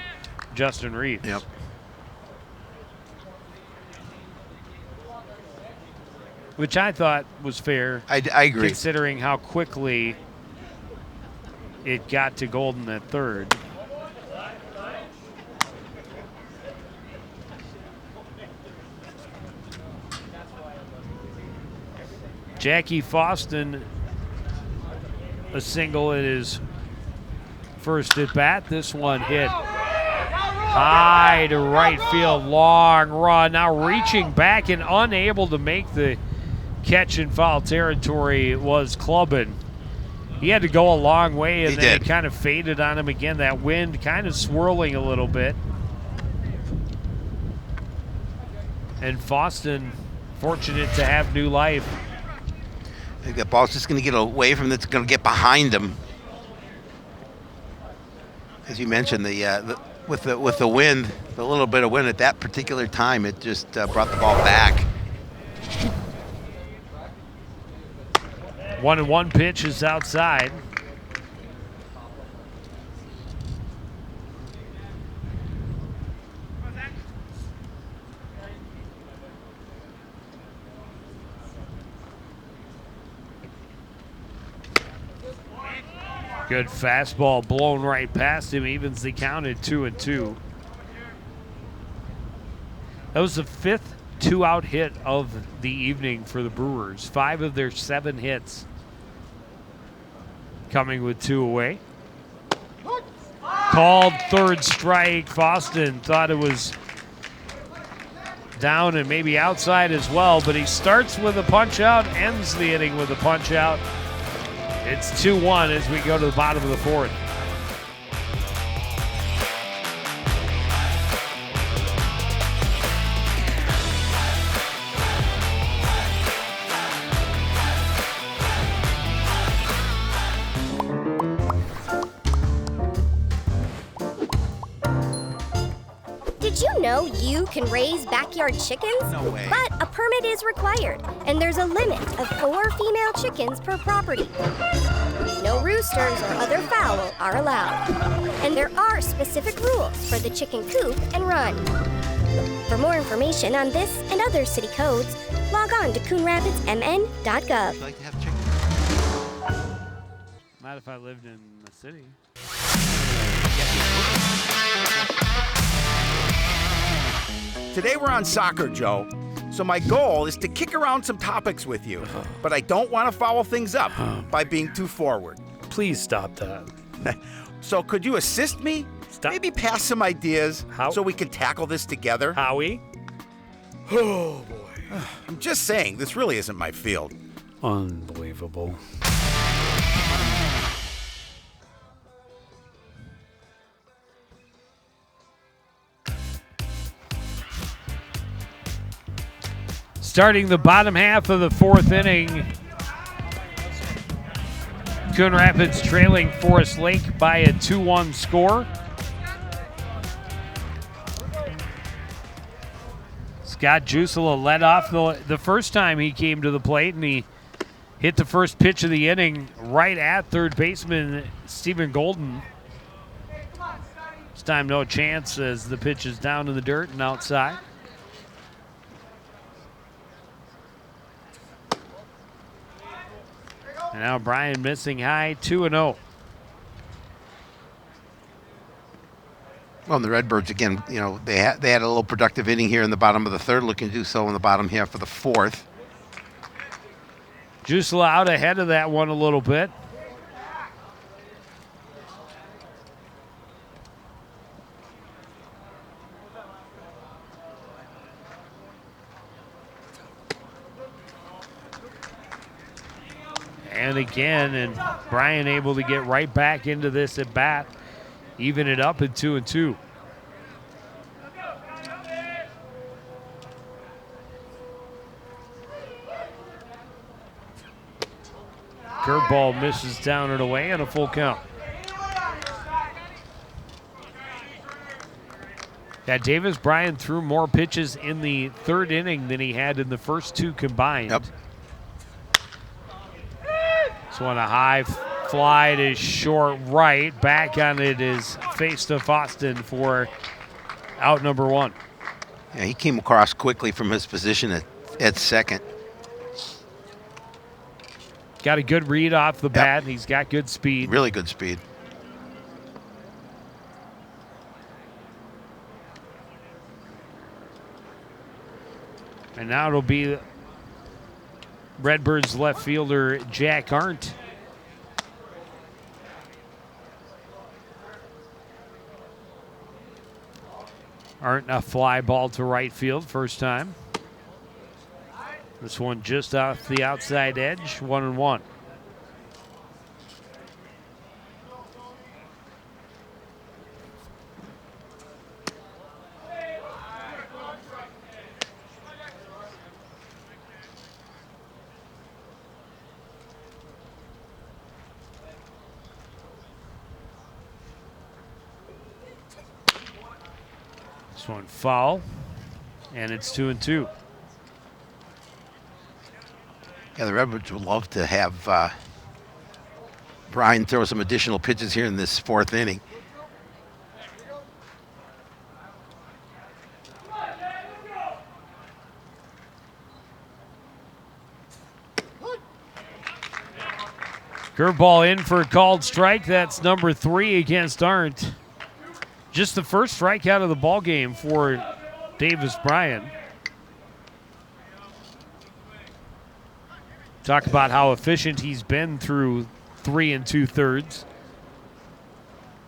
Justin Reeves. Yep. Which I thought was fair. I agree. Considering how quickly it got to Golden at third. Jackie Foston, a single in his first at bat. This one hit high to right field, long run. Now reaching back and unable to make the catch in foul territory was Clubbin. He had to go a long way, and then it kind of faded on him again. That wind kind of swirling a little bit. And Foston fortunate to have new life. I think that ball's just going to get away from it. It's going to get behind him. As you mentioned, with the wind, the little bit of wind at that particular time, it just brought the ball back. 1-1 pitch is outside. Good fastball blown right past him, evens the count at 2-2. That was the 5th 2-out hit of the evening for the Brewers. 5 of their 7 hits coming with 2 away. Called third strike. Foston thought it was down and maybe outside as well, but he starts with a punch out, ends the inning with a punch out. It's 2-1 as we go to the bottom of the 4th. Did you know you can raise backyard chickens? No way. But a permit is required, and there's a limit of 4 female chickens per property. No roosters or other fowl are allowed. And there are specific rules for the chicken coop and run. For more information on this and other city codes, log on to coonrapidsmn.gov. Would you like to have chicken? Not if I lived in the city. Today we're on soccer, Joe. So my goal is to kick around some topics with you, but I don't want to foul things up by being too forward. Please stop that. So could you assist me? Stop. Maybe pass some ideas How? so we can tackle this together? Howie? Oh, boy. I'm just saying, this really isn't my field. Unbelievable. Starting the bottom half of the 4th inning, Coon Rapids trailing Forest Lake by a 2-1 score. Scott Jusela led off the first time he came to the plate, and he hit the first pitch of the inning right at third baseman Stephen Golden. This time no chance as the pitch is down in the dirt and outside. And now Brian missing high, 2-0. Well, and the Redbirds, again, you know, they had a little productive inning here in the bottom of the third, looking to do so in the bottom half of the fourth. Jusela out ahead of that one a little bit. And again, and Brian able to get right back into this at bat, even it up at 2-2. Curveball misses down and away and a full count. Yeah, Davis Bryant threw more pitches in the third inning than he had in the first two combined. Yep. This one a high fly to short right. Back on it is face to Foston for out number one. Yeah, he came across quickly from his position at second. Got a good read off the bat. He's got good speed. Really good speed. And now it'll be Redbirds left fielder Jack Arndt. Arndt a fly ball to right field first time. This one just off the outside edge, 1-1. This one foul, and it's 2-2. Yeah, the Redbirds would love to have Brian throw some additional pitches here in this fourth inning. Curveball in for a called strike. That's number 3 against Arndt. Just the first strikeout of the ball game for Davis Bryant. Talk about how efficient he's been through 3 2/3.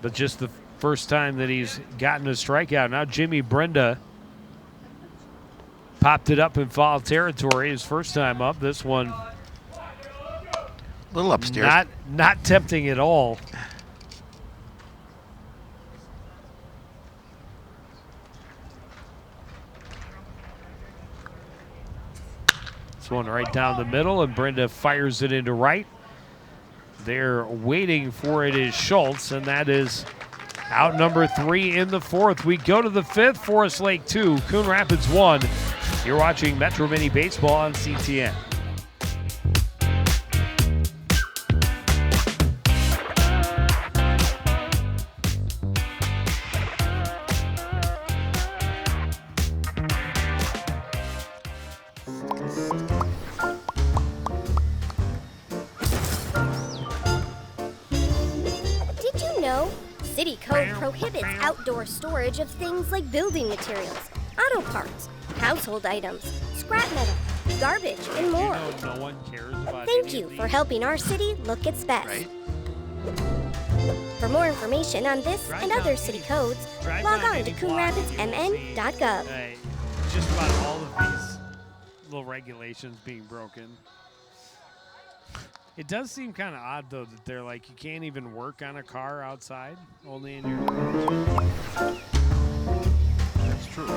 But just the first time that he's gotten a strikeout. Now Jimmy Brenda popped it up in foul territory his first time up. This one A little upstairs. not tempting at all. One right down the middle, and Brenda fires it into right. They're waiting for it is Schultz, and that is out number 3 in the fourth. We go to the fifth, Forest Lake 2, Coon Rapids 1. You're watching Metro Mini Baseball on CTN. City code prohibits outdoor storage of things like building materials, auto parts, household items, scrap metal, garbage, and more. No one cares about Thank you for helping our city look its best. Right? For more information on this and other city codes, log on to coonrapidsmn.gov. Just about all of these little regulations being broken. It does seem kind of odd, though, that they're like, you can't even work on a car outside, only in your garage. That's true.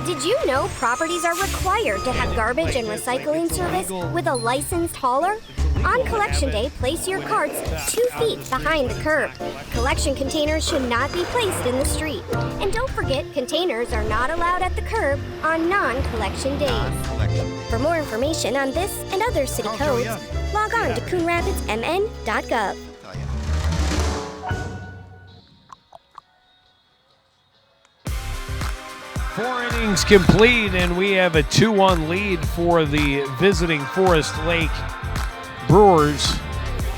Did you know properties are required to have garbage and recycling service with a licensed hauler? On collection day, place your carts 2 feet behind the curb. Collection containers should not be placed in the street. And don't forget, containers are not allowed at the curb on non-collection days. For more information on this and other city codes, log on to coonrapidsmn.gov. 4 innings complete, and we have a 2-1 lead for the visiting Forest Lake Brewers.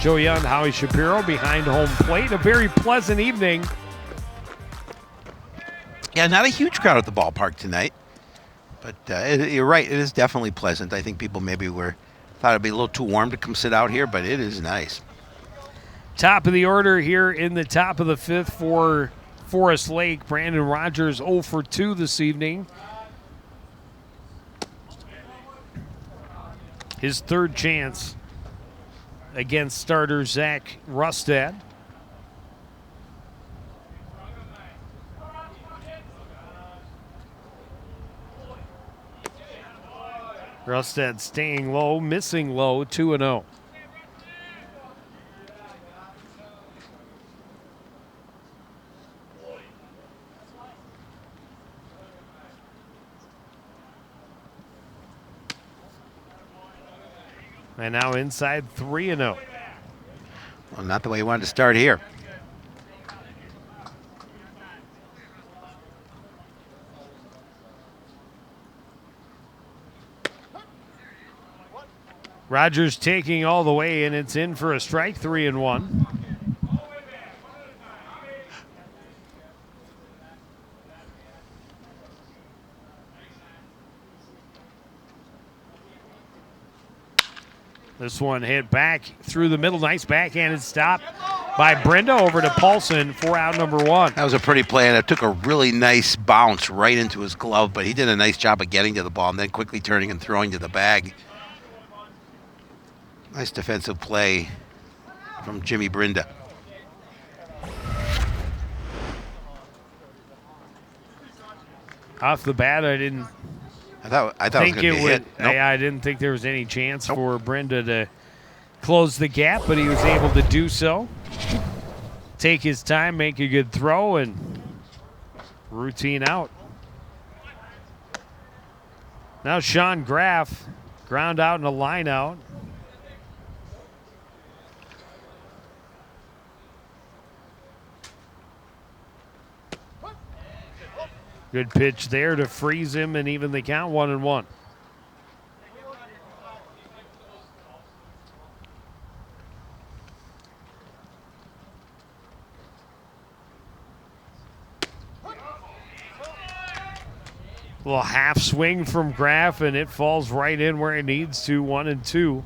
Joe Young, Howie Shapiro behind home plate. A very pleasant evening. Yeah, not a huge crowd at the ballpark tonight. But you're right, it is definitely pleasant. I think people maybe thought it'd be a little too warm to come sit out here, but it is nice. Top of the order here in the top of the 5th for Forest Lake. Brandon Rogers 0 for 2 this evening. His third chance against starter Zach Rustad. Rustad staying low, missing low, 2-0. And now inside 3-0. Well, not the way you wanted to start here. Rogers taking all the way, and it's in for a strike, 3-1. This one hit back through the middle. Nice backhanded stop by Brenda over to Paulson for out number 1. That was a pretty play, and it took a really nice bounce right into his glove, but he did a nice job of getting to the ball and then quickly turning and throwing to the bag. Nice defensive play from Jimmy Brenda. Off the bat, I didn't I thought it was going to be a hit. Nope. I didn't think there was any chance for Brenda to close the gap, but he was able to do so. Take his time, make a good throw, and routine out. Now Sean Graff, ground out and a line out. Good pitch there to freeze him and even the count, 1-1. Little half swing from Graff, and it falls right in where it needs to, 1-2.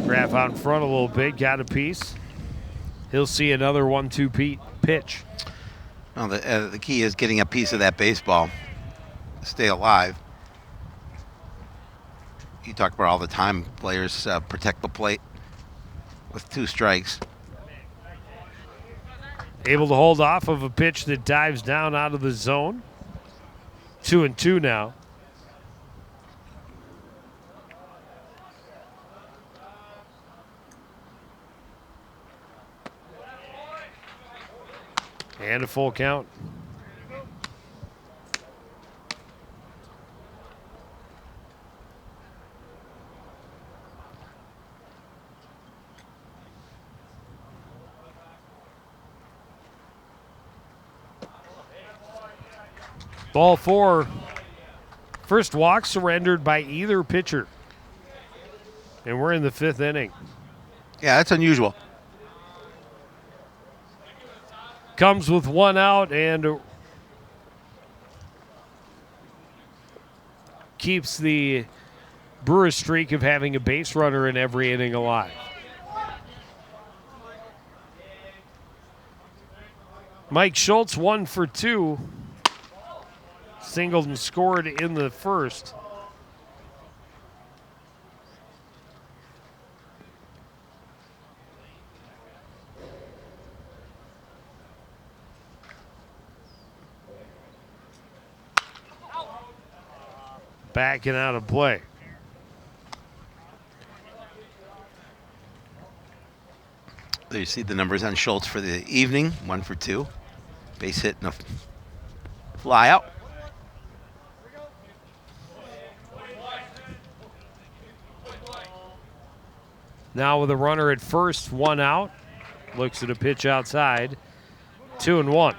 Graff out in front a little bit, got a piece. He'll see another 1-2 pitch. Well, the key is getting a piece of that baseball to stay alive. You talk about all the time, players protect the plate with 2 strikes. Able to hold off of a pitch that dives down out of the zone. 2-2 now. And a full count. Ball 4. First walk surrendered by either pitcher. And we're in the 5th inning. Yeah, that's unusual. Comes with 1 out and keeps the Brewers streak of having a base runner in every inning alive. Mike Schultz 1 for 2. Singled and scored in the first. back and out of play. There you see the numbers on Schultz for the evening. 1 for 2. Base hit and a fly out. Now with a runner at first, 1 out. Looks at a pitch outside. 2-1.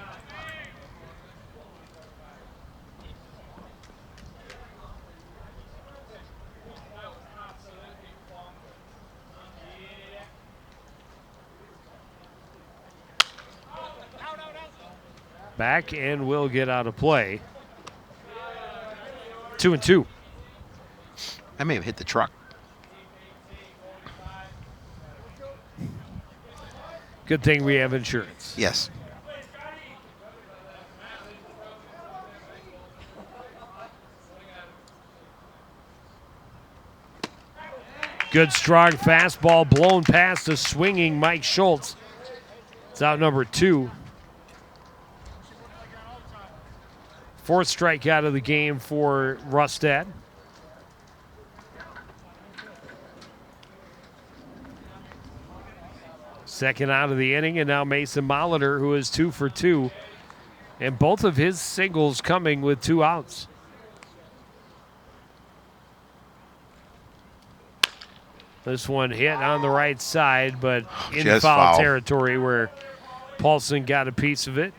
Back and will get out of play. 2-2. I may have hit the truck. Good thing we have insurance. Yes. Good strong fastball blown past a swinging Mike Schultz. It's out number 2. 4th strikeout of the game for Rustad. Second out of the inning, and now Mason Molitor, who is 2 for 2. And both of his singles coming with 2 outs. This one hit on the right side, but in Just foul foul territory where Paulson got a piece of it.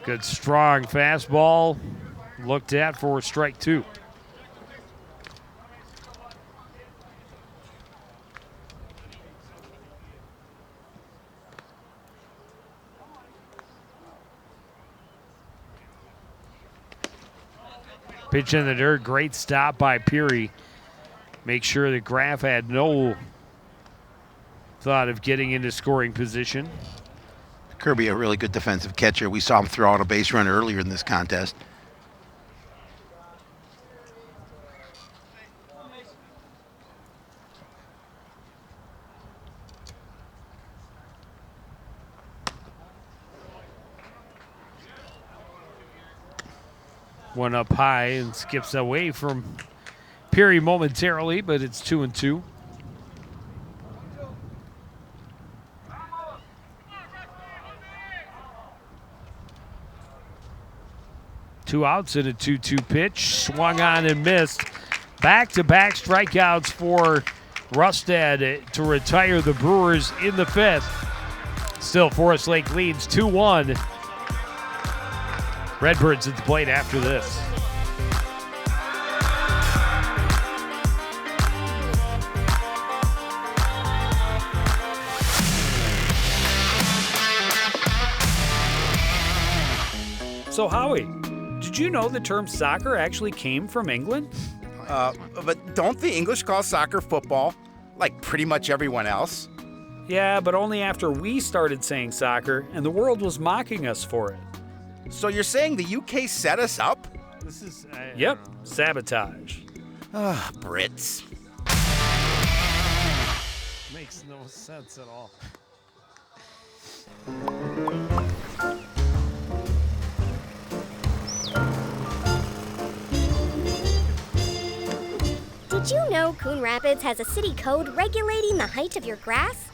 Good strong fastball looked at for strike 2. Pitch in the dirt, great stop by Peary. Make sure that Graff had no thought of getting into scoring position. Kirby, a really good defensive catcher. We saw him throw out a base run earlier in this contest. One up high and skips away from Peary momentarily, but it's 2-2. Two outs and a 2-2 pitch. Swung on and missed. Back-to-back strikeouts for Rustad to retire the Brewers in the 5th. Still, Forest Lake leads 2-1. Redbirds at the plate after this. So, Howie, did you know the term soccer actually came from England? But don't the English call soccer football like pretty much everyone else? Yeah, but only after we started saying soccer and the world was mocking us for it. So you're saying the UK set us up? This is Yep, sabotage. Brits. Makes no sense at all. Did you know Coon Rapids has a city code regulating the height of your grass?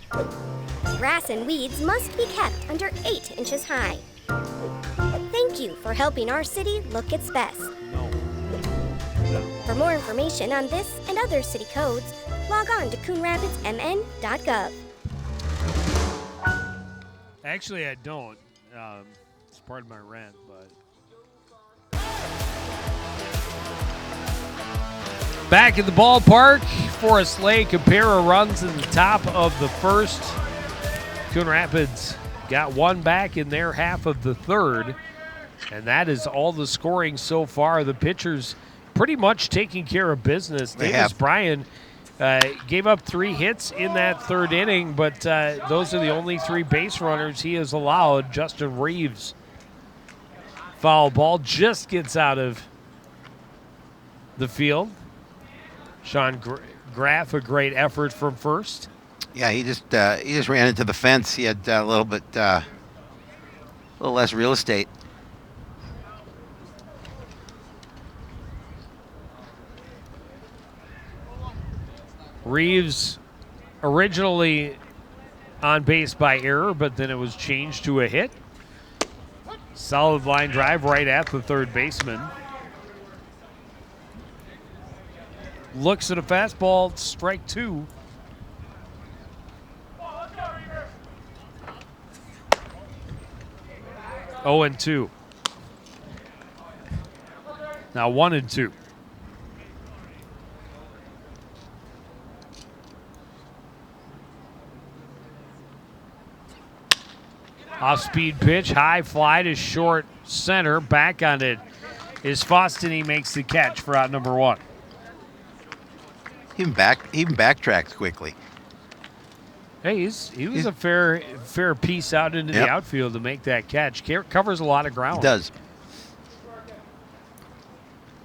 Grass and weeds must be kept under 8 inches high. Thank you for helping our city look its best. For more information on this and other city codes, log on to coonrapidsmn.gov. Actually, I don't. It's part of my rant, but. Back at the ballpark, Forest Lake, a pair of runs in the top of the 1st. Coon Rapids got one back in their half of the 3rd, and that is all the scoring so far. The pitchers pretty much taking care of business. They Davis have. Bryan Gave up 3 hits in that third inning, but those are the only 3 base runners he has allowed. Justin Reeves, foul ball, just gets out of the field. Sean Graff, a great effort from first. Yeah, he just ran into the fence. He had a little less real estate. Reeves originally on base by error, but then it was changed to a hit. Solid line drive right at the third baseman. Looks at a fastball, strike 2. Oh, and 2. Now 1 and 2. Off-speed pitch, high fly to short center. Back on it is Foston. He makes the catch for out number 1. Even backtracks quickly. Hey, he was a fair piece out into the outfield to make that catch. Covers a lot of ground. He does.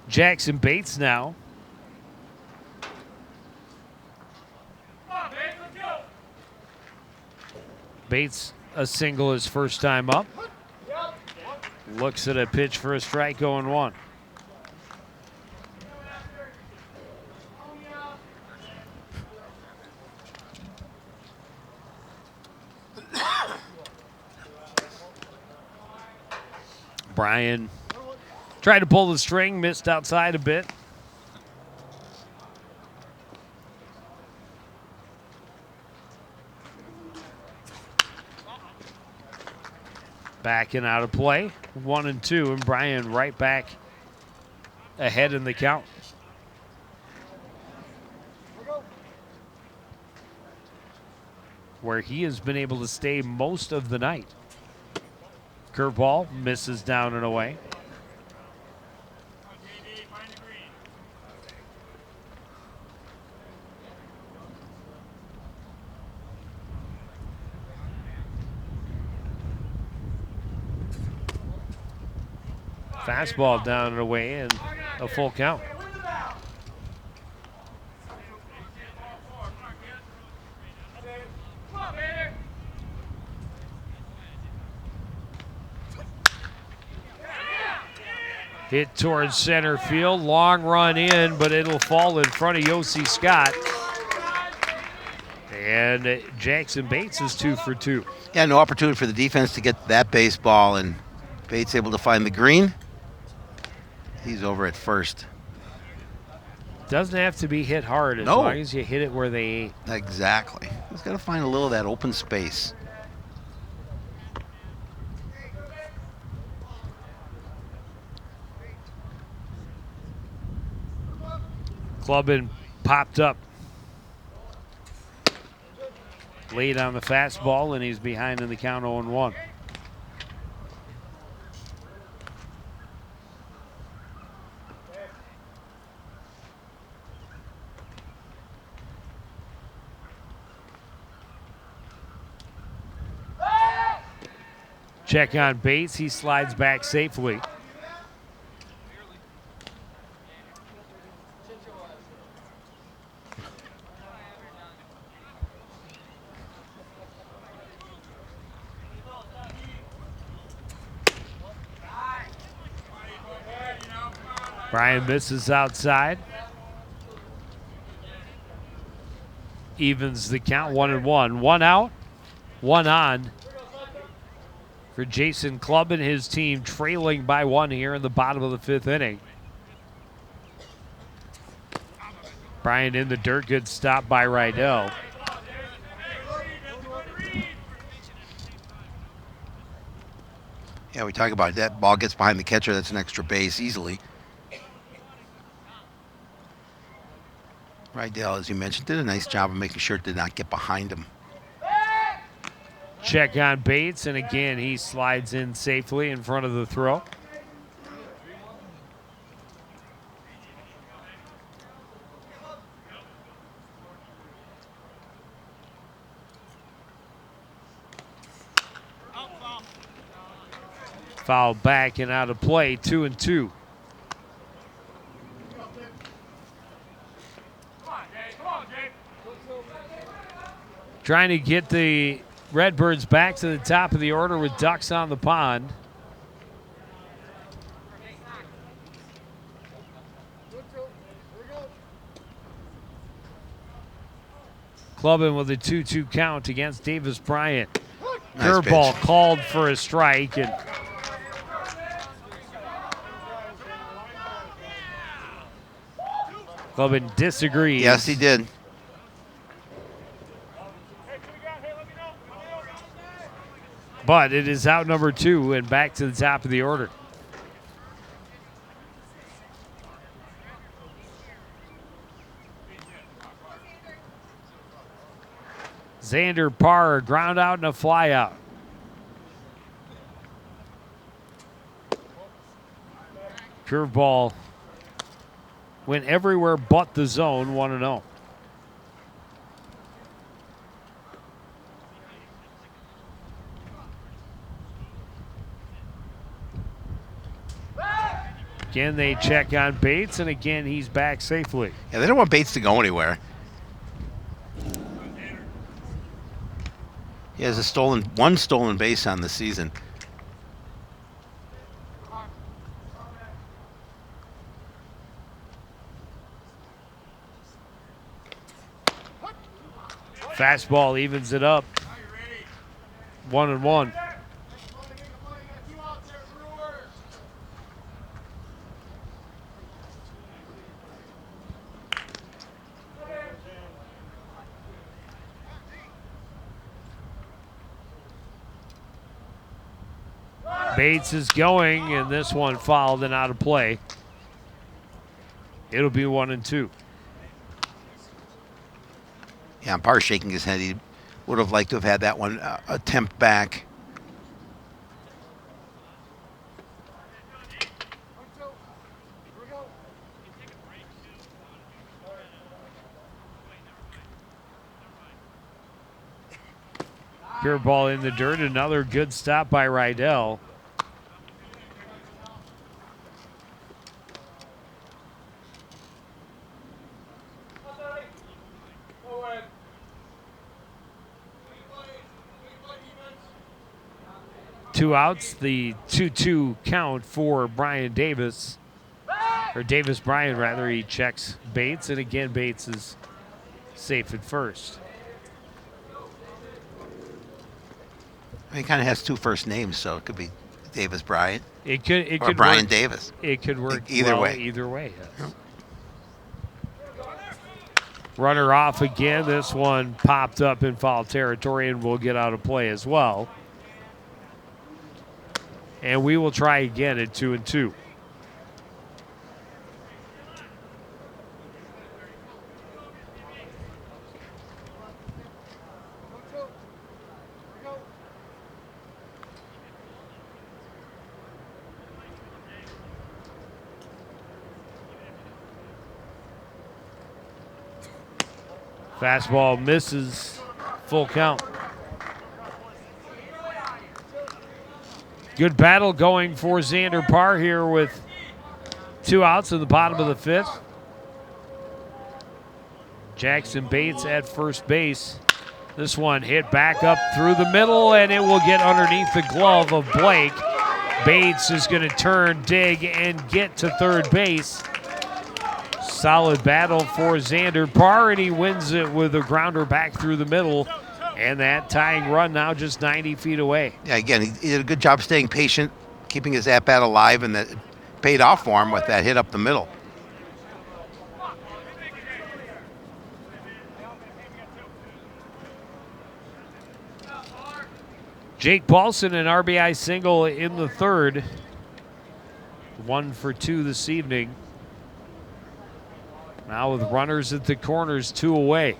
Jackson Bates now. Bates a single his first time up. Looks at a pitch for a strike, 0-1. Brian tried to pull the string, missed outside a bit. Backing out of play, 1 and 2, and Brian right back ahead in the count. Where he has been able to stay most of the night. Curveball misses down and away. Fastball down and away and a full count. Hit towards center field, long run in, but it'll fall in front of Yossi Scott. And Jackson Bates is 2 for 2. Yeah, no opportunity for the defense to get that baseball, and Bates able to find the green. He's over at first. Doesn't have to be hit hard as long as you hit it where they ain't. Exactly. He's got to find a little of that open space. Clubbin popped up late on the fastball, and he's behind in the count 0-1. Check on Bates. He slides back safely. Brian misses outside. Evens the count, 1-1. 1 out, 1 on for Jason Clubb and his team, trailing by 1 here in the bottom of the 5th inning. Brian in the dirt, good stop by Rydell. Yeah, we talk about that. Ball gets behind the catcher, that's an extra base easily. Rydell, as you mentioned, did a nice job of making sure it did not get behind him. Check on Bates, and again, he slides in safely in front of the throw. Foul back and out of play, 2-2. Trying to get the Redbirds back to the top of the order with ducks on the pond. Clubbing with a 2-2 count against Davis Bryant. Nice Curveball pitch. called for a strike, and Clubbin disagrees. Yes, he did. But it is out number 2 and back to the top of the order. Xander Parr, a ground out and a fly out. Curveball went everywhere but the zone, 1-0. Again, they check on Bates, and again, he's back safely. Yeah, they don't want Bates to go anywhere. He has one stolen base on the season. Fastball evens it up. 1-1. Bates is going, and this one fouled and out of play. It'll be 1-2. Yeah, Parr shaking his head. He would have liked to have had that one attempt back. Curveball in the dirt. Another good stop by Rydell. Two outs, the 2-2 count for Brian Davis, or Davis Bryant rather. He checks Bates, and again Bates is safe at first. He kind of has two first names, so it could be Davis Bryant. It could or Brian work. Davis. It could work Either well, way. Either way, yes. Runner off again. This one popped up in foul territory and will get out of play as well. And we will try again at 2-2. Fastball misses, full count. Good battle going for Xander Parr here with two outs in the bottom of the fifth. Jackson Bates at first base. This one hit back up through the middle, and it will get underneath the glove of Blake. Bates is going to turn, dig, and get to third base. Solid battle for Xander Parr, and he wins it with a grounder back through the middle. And that tying run now just 90 feet away. Yeah, again, he did a good job staying patient, keeping his at-bat alive, and that paid off for him with that hit up the middle. Jake Paulson, an RBI single in the third. 1 for 2 this evening. Now with runners at the corners, 2 away.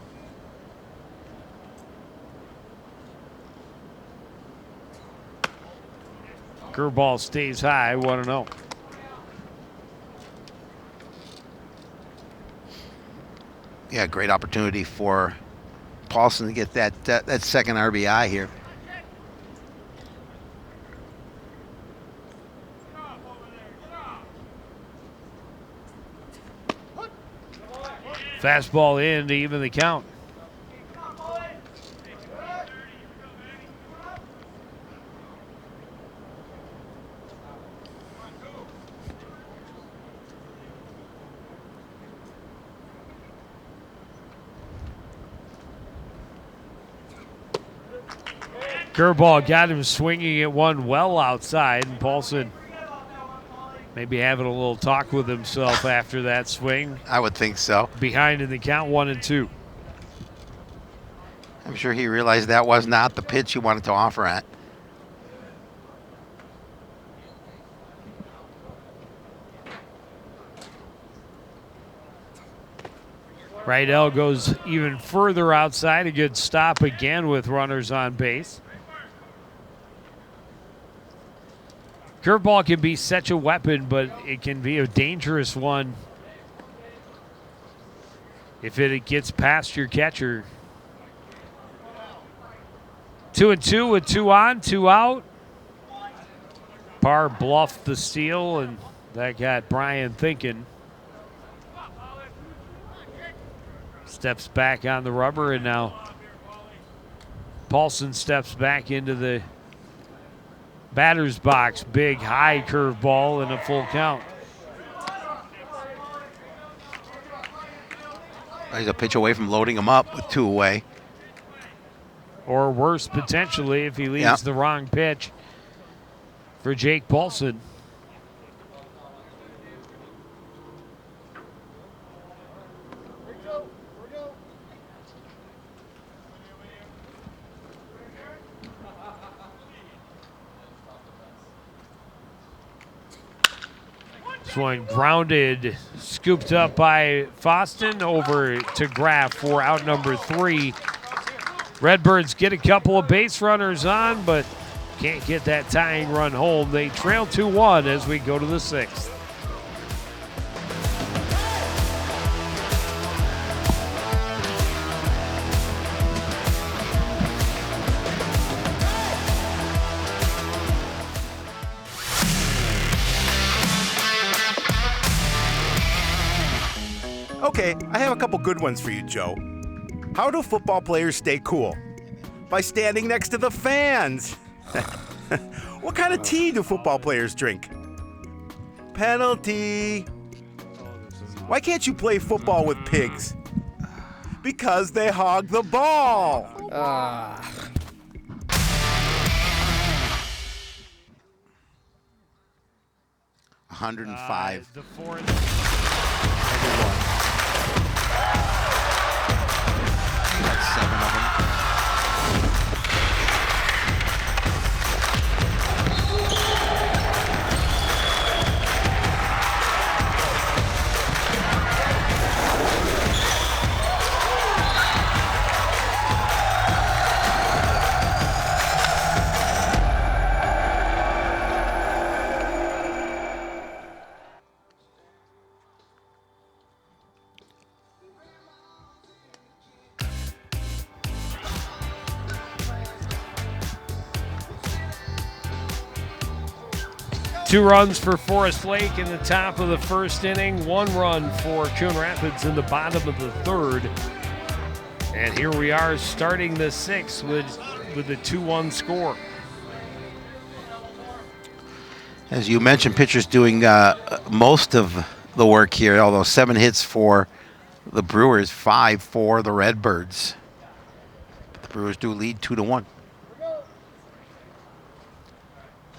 Curveball stays high, 1-0. Yeah, great opportunity for Paulson to get that second RBI here. Fastball in to even the count. Curveball got him swinging at one well outside, and Paulson maybe having a little talk with himself after that swing. I would think so. Behind in the count, 1-2. I'm sure he realized that was not the pitch he wanted to offer at. Rydell goes even further outside. A good stop again with runners on base. Curveball can be such a weapon, but it can be a dangerous one if it gets past your catcher. 2-2 with 2 on, 2 out. Parr bluffed the steal, and that got Brian thinking. Steps back on the rubber, and now Paulson steps back into the batter's box. Big high curveball and a full count. He's a pitch away from loading him up with 2 away. Or worse, potentially, if he leaves the wrong pitch for Jake Paulson. One grounded, scooped up by Foston over to Graff for out number 3. Redbirds get a couple of base runners on, but can't get that tying run home. They trail 2-1 as we go to the 6th. Okay, I have a couple good ones for you, Joe. How do football players stay cool? By standing next to the fans. What kind of tea do football players drink? Penalty. Why can't you play football with pigs? Because they hog the ball. 105. The 4th. That's 7 of them. Two runs for Forest Lake in the top of the first inning. 1 run for Coon Rapids in the bottom of the 3rd. And here we are starting the 6th with a 2-1 score. As you mentioned, pitchers doing most of the work here, although 7 hits for the Brewers, 5 for the Redbirds. But the Brewers do lead 2-1.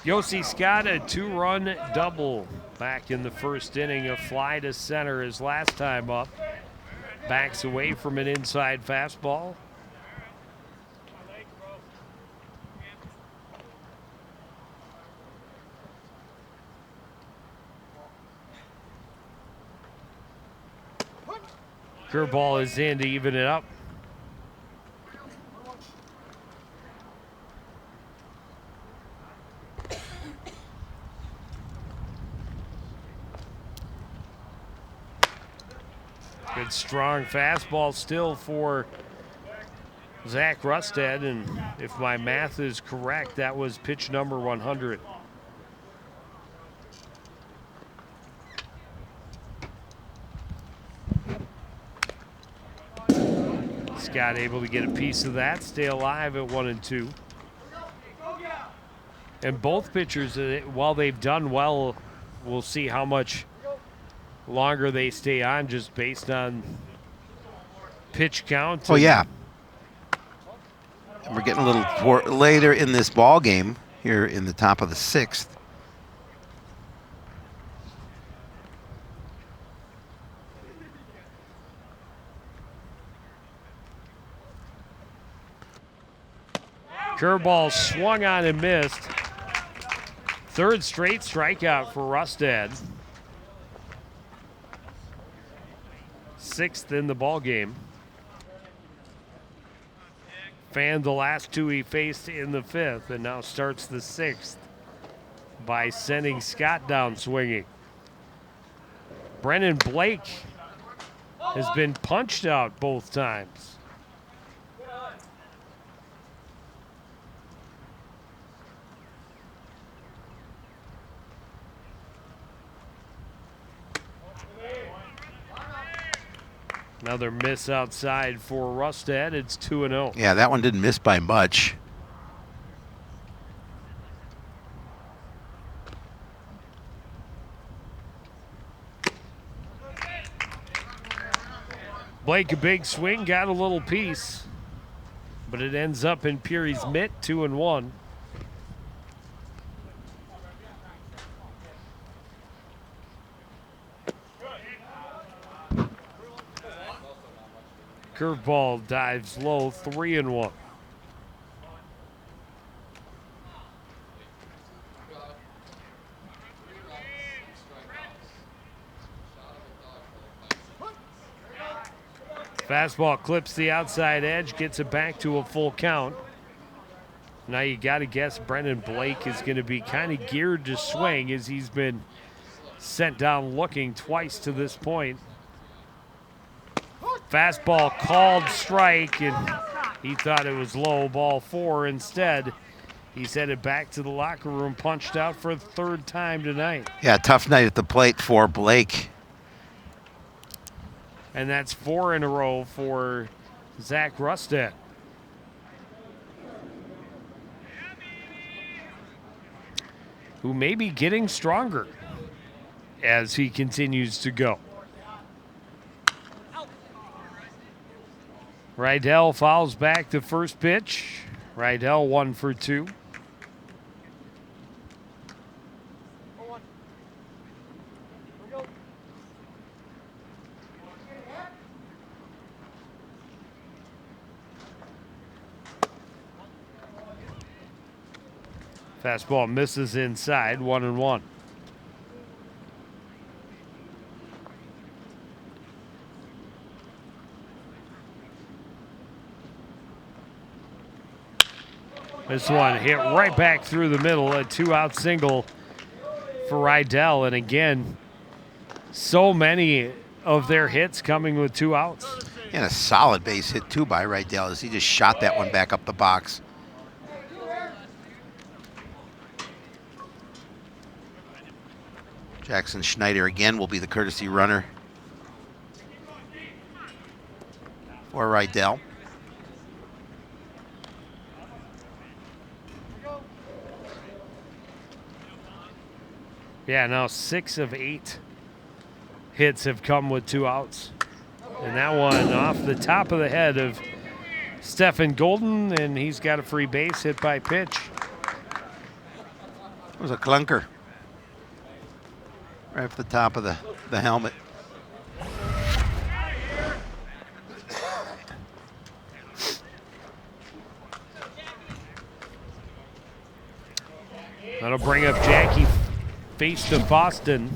Yossi Scott, a 2-run double back in the first inning. A fly to center his last time up. Backs away from an inside fastball. Curveball is in to even it up. Good strong fastball still for Zach Rustad, and if my math is correct, that was pitch number 100. Scott able to get a piece of that, stay alive at 1-2. And both pitchers, while they've done well, we'll see how much longer they stay on just based on pitch count. Oh, yeah. And we're getting a little later in this ball game here in the top of the 6th. Curveball swung on and missed. Third straight strikeout for Rustad. 6th in the ball game. Fanned the last 2 he faced in the 5th, and now starts the 6th by sending Scott down swinging. Brennan Blake has been punched out both times. Another miss outside for Rustad. It's 2-0. Yeah, that one didn't miss by much. Blake, a big swing, got a little piece, but it ends up in Peary's mitt, 2-1. Curveball dives low, 3-1. Fastball clips the outside edge, gets it back to a full count. Now you got to guess Brennan Blake is going to be kind of geared to swing as he's been sent down looking twice to this point. Fastball called strike, and he thought it was low, ball 4. Instead, he's headed back to the locker room, punched out for a 3rd time tonight. Yeah, tough night at the plate for Blake. And that's 4 in a row for Zach Rustad. Who may be getting stronger as he continues to go. Rydell fouls back the first pitch. Rydell 1 for 2. Fastball misses inside, 1-1. This one hit right back through the middle, a 2-out single for Rydell. And again, so many of their hits coming with 2 outs. And a solid base hit, too, by Rydell as he just shot that one back up the box. Jackson Schneider again will be the courtesy runner for Rydell. Yeah, now 6 of 8 hits have come with 2 outs. And that one off the top of the head of Stephen Golden, and he's got a free base hit by pitch. It was a clunker. Right off the top of the helmet. That'll bring up Jackie face to Boston.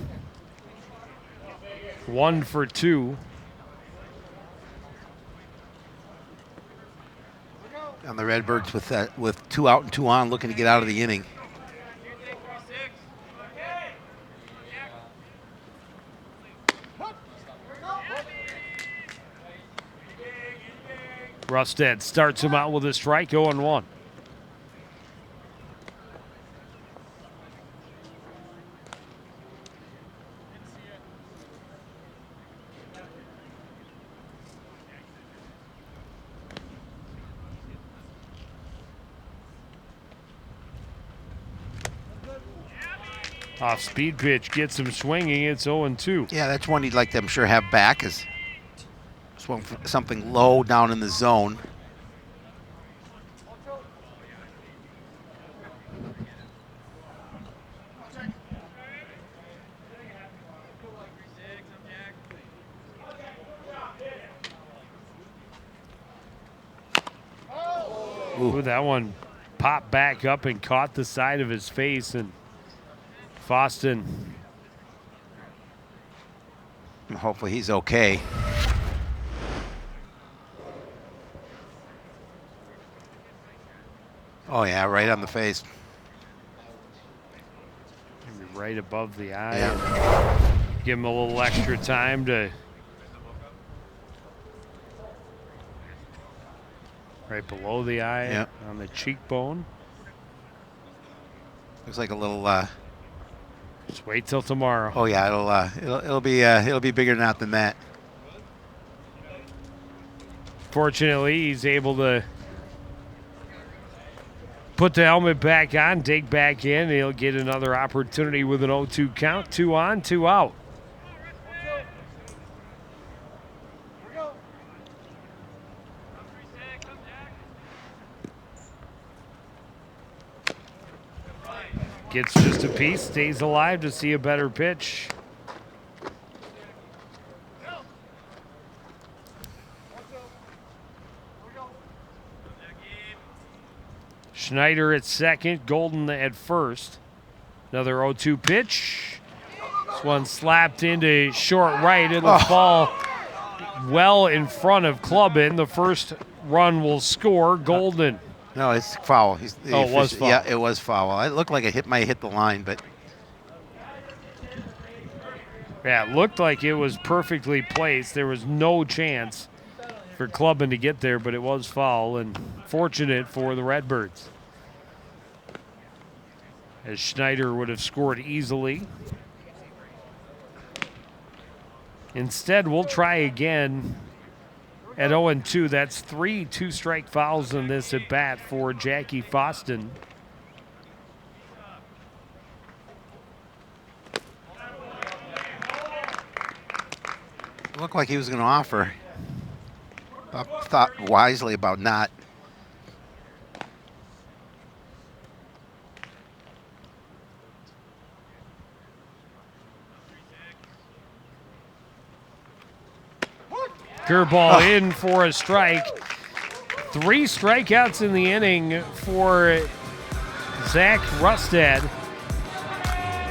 1 for 2. And the Redbirds with 2 out and 2 on, looking to get out of the inning. Rustad starts him out with a strike, 0-1. Off speed pitch, gets him swinging. It's 0-2. Yeah, that's one he'd like to, I'm sure, have back, is swung for something low down in the zone. Ooh, that one popped back up and caught the side of his face, and Foston. Hopefully he's okay. Oh yeah, right on the face. Maybe right above the eye. Yeah. Give him a little extra time to. Right below the eye, Yep. on the cheekbone. Looks like a little. Just wait till tomorrow. Oh yeah, it'll be bigger than that. Fortunately, he's able to put the helmet back on, dig back in. He'll get another opportunity with an 0-2 count. 2 on, 2 out. Gets just a piece, stays alive to see a better pitch. Schneider at second, Golden at first. Another 0-2 pitch. This one slapped into short right. It'll fall well in front of Clubbin. The first run will score. Golden. No, it's foul. It was foul. Yeah, it was foul. It looked like it might hit the line, but yeah, it looked like it was perfectly placed. There was no chance for Clubbin to get there, but it was foul, and fortunate for the Redbirds, as Schneider would have scored easily. Instead, we'll try again at 0-2. That's 3 two-strike fouls in this at bat for Jackie Foston. it looked like he was going to offer. I thought wisely about not. Curveball in for a strike. 3 strikeouts in the inning for Zach Rustad.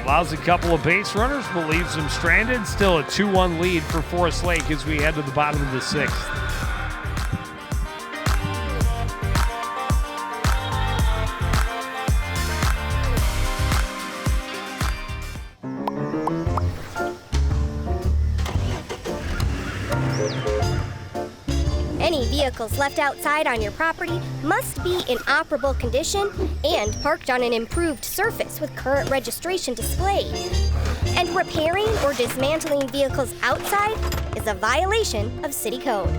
Allows a couple of base runners, but leaves him stranded. Still a 2-1 lead for Forest Lake as we head to the bottom of the 6th. Any vehicles left outside on your property must be in operable condition and parked on an improved surface with current registration displayed. And repairing or dismantling vehicles outside is a violation of city code.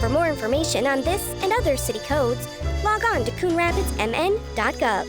For more information on this and other city codes, log on to coonrapidsmn.gov.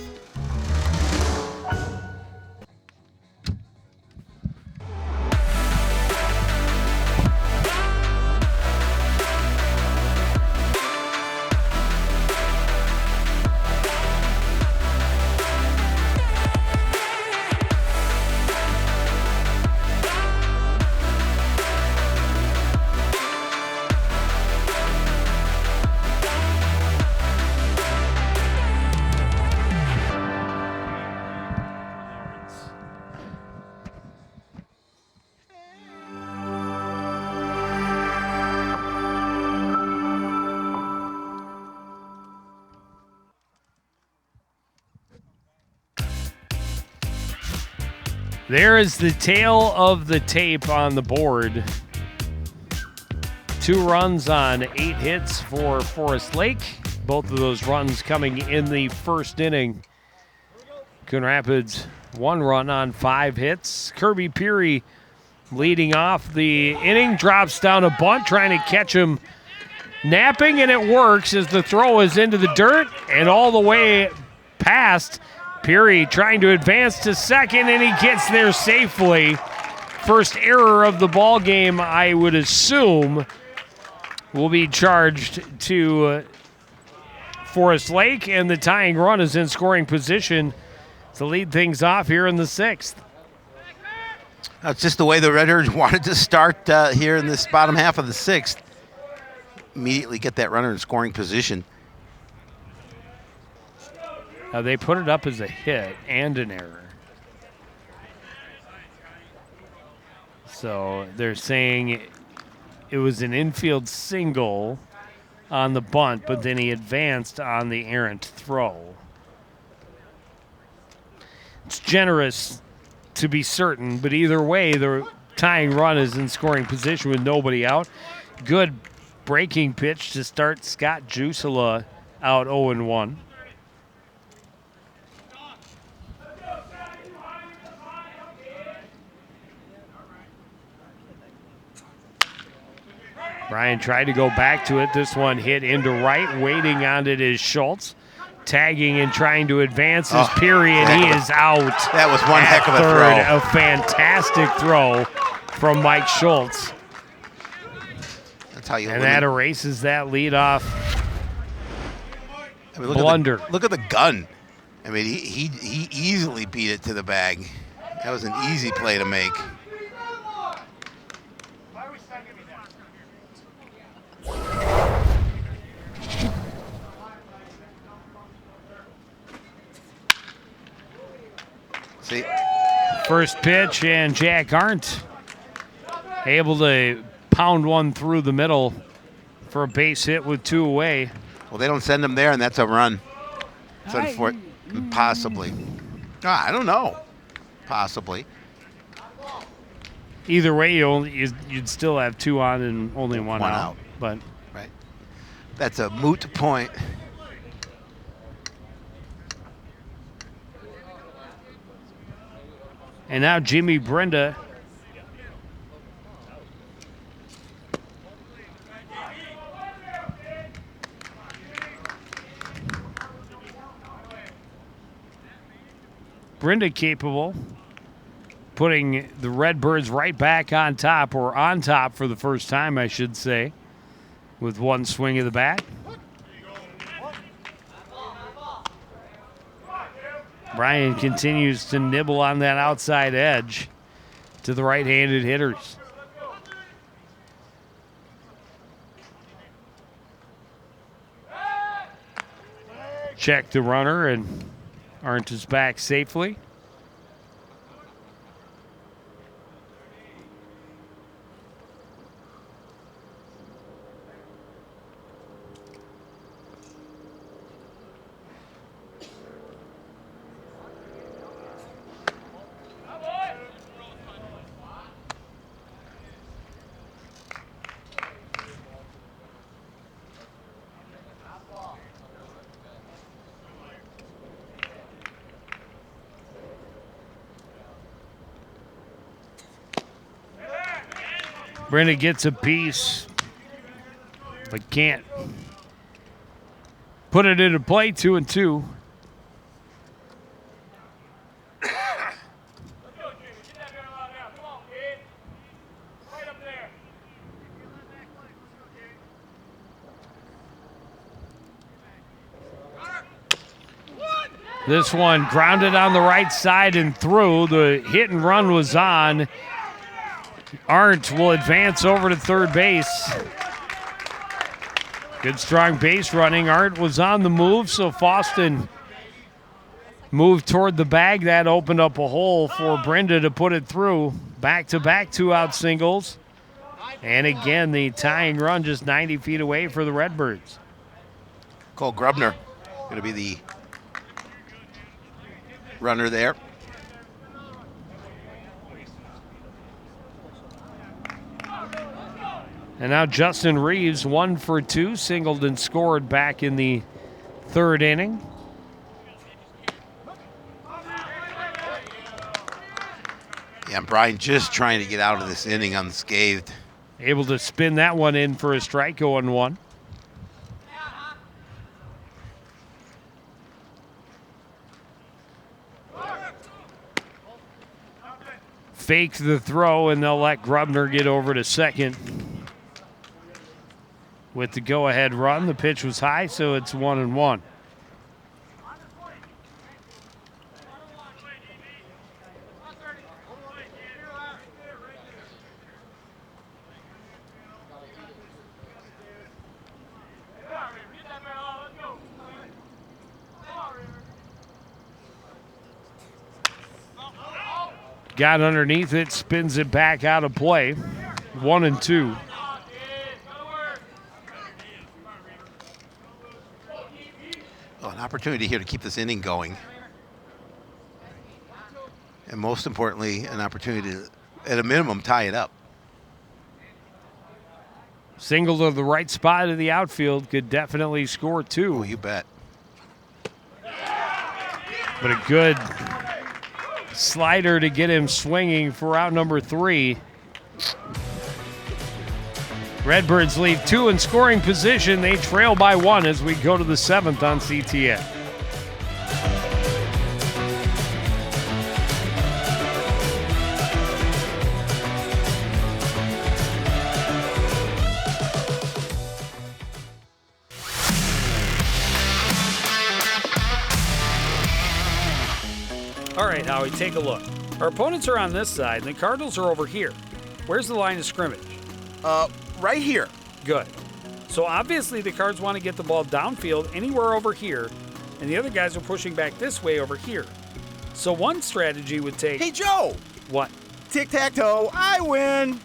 There is the tail of the tape on the board. 2 runs on 8 hits for Forest Lake. Both of those runs coming in the first inning. Coon Rapids 1 run on 5 hits. Kirby Peary leading off the inning, drops down a bunt, trying to catch him napping, and it works as the throw is into the dirt and all the way past Peary trying to advance to second, and he gets there safely. First error of the ball game, I would assume, will be charged to Forest Lake, and the tying run is in scoring position to lead things off here in the 6th. That's just the way the Redbirds wanted to start here in this bottom half of the 6th. Immediately get that runner in scoring position. They put it up as a hit and an error. So they're saying it was an infield single on the bunt, but then he advanced on the errant throw. It's generous to be certain, but either way, the tying run is in scoring position with nobody out. Good breaking pitch to start Scott Jusela out 0-1. Brian tried to go back to it. This one hit into right. Waiting on it is Schultz. Tagging and trying to advance is Peary, and he is out. That was one heck of a third. throw. A fantastic throw from Mike Schultz. That's how you And that erases that lead off blunder. Look at the gun. I mean, he easily beat it to the bag. That was an easy play to make. See? First pitch, and Jack Arndt able to pound one through the middle for a base hit with 2 away. Well, they don't send him there, and that's a run. It's unfortunate. Possibly. I don't know. Possibly. Either way, you'd still have 2 on and only one out. But right. That's a moot point. And now Jimmy Brenda. Brenda capable, putting the Redbirds right back on top, or on top for the first time, I should say, with one swing of the bat. Brian continues to nibble on that outside edge to the right-handed hitters. Check the runner, and Arndt is back safely. Brenda gets a piece, but can't put it into play. 2-2. This one grounded on the right side and through. The hit and run was on. Arndt will advance over to third base. Good strong base running. Arndt was on the move, so Foston moved toward the bag. That opened up a hole for Brenda to put it through. Back-to-back 2-out singles. And again, the tying run just 90 feet away for the Redbirds. Cole Grubner going to be the runner there. And now Justin Reeves, 1 for 2, singled and scored back in the third inning. Yeah, Brian just trying to get out of this inning unscathed. Able to spin that one in for a strike, 0-1. fake the throw, and they'll let Grubner get over to second. With the go-ahead run, the pitch was high, so it's 1-1. Got underneath it, spins it back out of play. 1-2. Oh, an opportunity here to keep this inning going. And most importantly, an opportunity to, at a minimum, tie it up. Single to the right spot of the outfield could definitely score two. Oh, you bet. But a good slider to get him swinging for out number 3. Redbirds leave 2 in scoring position. They trail by 1 as we go to the 7th on CTN. All right, Howie, take a look. Our opponents are on this side, and the Cardinals are over here. Where's the line of scrimmage? Right here. Good. So obviously the Cards want to get the ball downfield anywhere over here, and the other guys are pushing back this way over here. So one strategy would take... Hey, Joe! What? Tic-tac-toe, I win!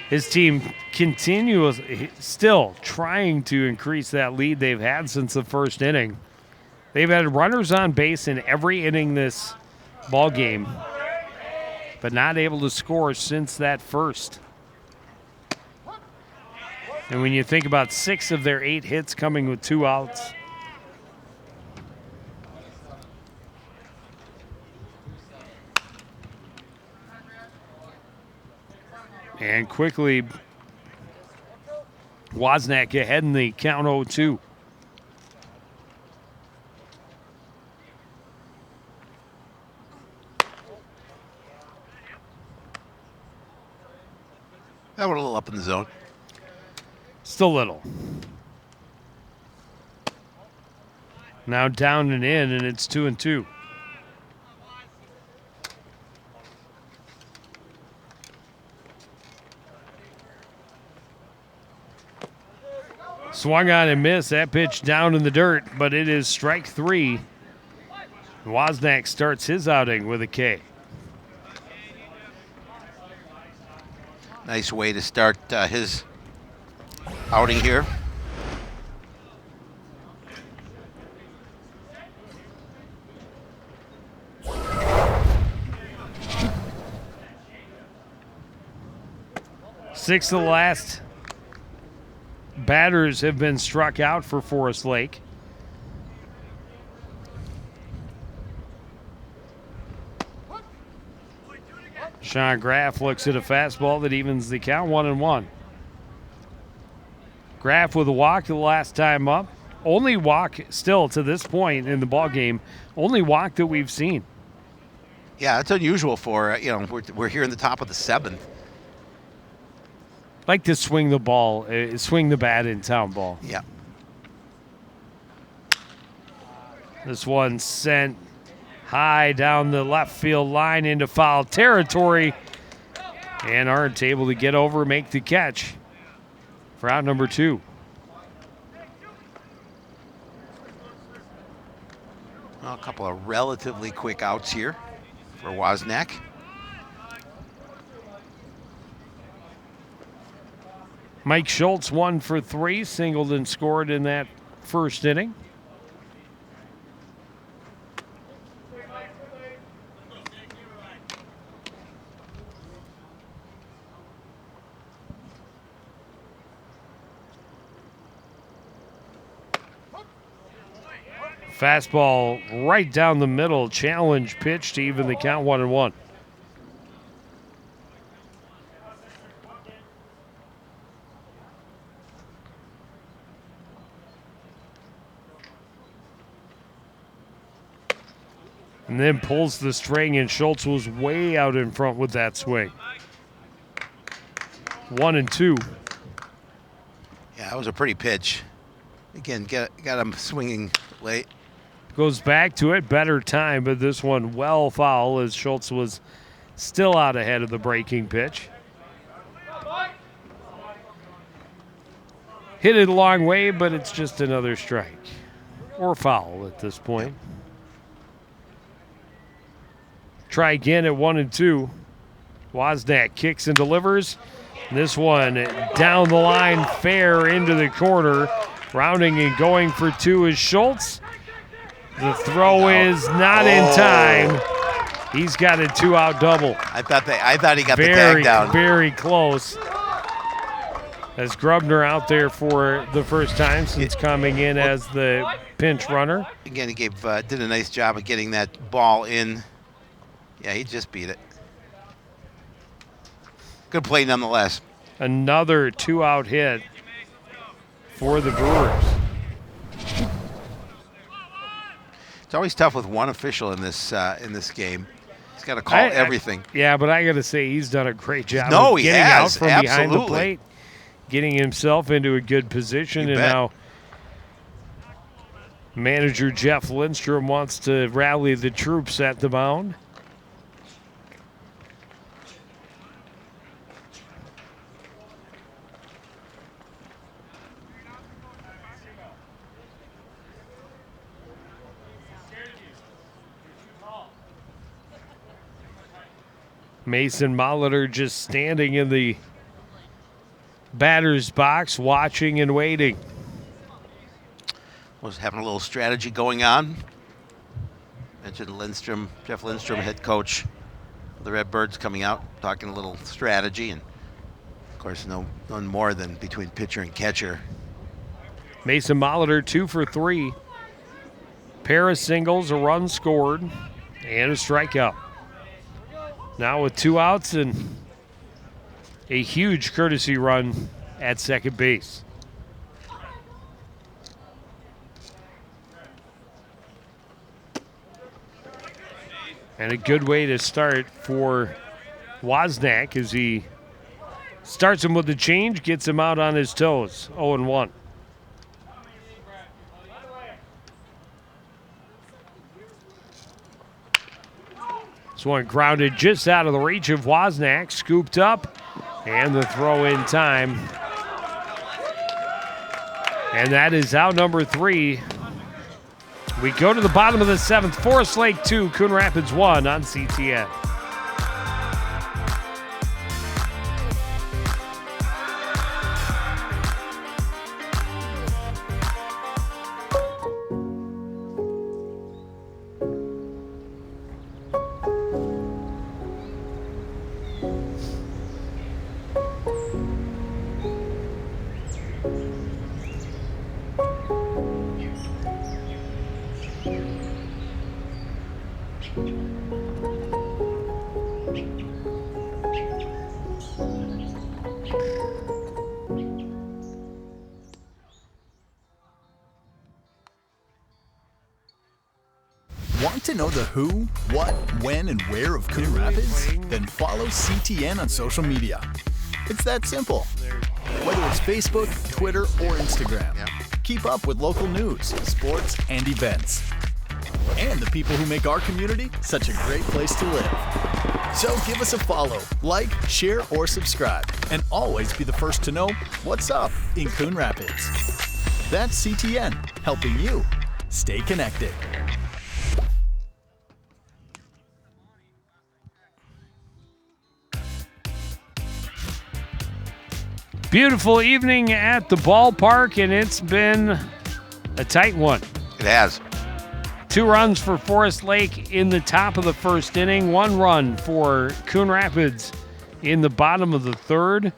His team continuously still trying to increase that lead they've had since the first inning. They've had runners on base in every inning this ball game, but not able to score since that first. And when you think about 6 of their 8 hits coming with 2 outs, and quickly, Wozniak ahead in the count 0-2. That one a little up in the zone. Still little. Now down and in, and it's 2-2. Swung on and missed. That pitch down in the dirt, but it is strike 3. Wozniak starts his outing with a K. Nice way to start his outing here. Six of the last batters have been struck out for Forest Lake. Sean Graff looks at a fastball that evens the count, 1-1. Graff with a walk the last time up. Only walk still to this point in the ball game. Only walk that we've seen. Yeah, it's unusual for, we're here in the top of the 7th. Like to swing the ball, swing the bat in town ball. Yeah. This one sent high down the left field line into foul territory, and aren't able to get over, make the catch for out number 2. Well, a couple of relatively quick outs here for Wozniak. Mike Schultz 1 for 3, singled and scored in that first inning. Fastball right down the middle, challenge pitch to even the count, 1-1. And then pulls the string, and Schultz was way out in front with that swing. 1-2. Yeah, that was a pretty pitch. Again, got him swinging late. Goes back to it, better time, but this one well foul as Schultz was still out ahead of the breaking pitch. Hit it a long way, but it's just another strike. Or foul at this point. Try again at 1-2. Wozniak kicks and delivers. This one down the line, fair into the corner. Rounding and going for 2 is Schultz. The throw is not in time. He's got a 2-out double. I thought he got the tag down. Very close. As Grubner out there for the first time since coming in as the pinch runner. Again, he did a nice job of getting that ball in. Yeah, he just beat it. Good play nonetheless. Another 2-out hit for the Brewers. It's always tough with one official in this game. He's got to call everything. Yeah, but I got to say he's done a great job of getting out from behind the plate, getting himself into a good position, and now manager Jeff Lindstrom wants to rally the troops at the mound. Mason Molitor just standing in the batter's box, watching and waiting. Was having a little strategy going on. Mentioned Lindstrom, Jeff Lindstrom, head coach of the Redbirds, coming out, talking a little strategy, and of course, none more than between pitcher and catcher. Mason Molitor 2 for 3. Pair of singles, a run scored, and a strikeout. Now with 2 outs and a huge courtesy run at second base. And a good way to start for Wozniak as he starts him with the change, gets him out on his toes, 0-1. This one grounded just out of the reach of Wozniak, scooped up, and the throw in time. And that is out number 3. We go to the bottom of the 7th. Forest Lake 2, Coon Rapids 1 on CTN. Want to know the who, what, when, and where of Coon Rapids? Then follow CTN on social media. It's that simple. Whether it's Facebook, Twitter, or Instagram, keep up with local news, sports, and events. And the people who make our community such a great place to live. So give us a follow, like, share, or subscribe, and always be the first to know what's up in Coon Rapids. That's CTN, helping you stay connected. Beautiful evening at the ballpark, and it's been a tight one. It has. 2 runs for Forest Lake in the top of the 1st inning. 1 run for Coon Rapids in the bottom of the 3rd.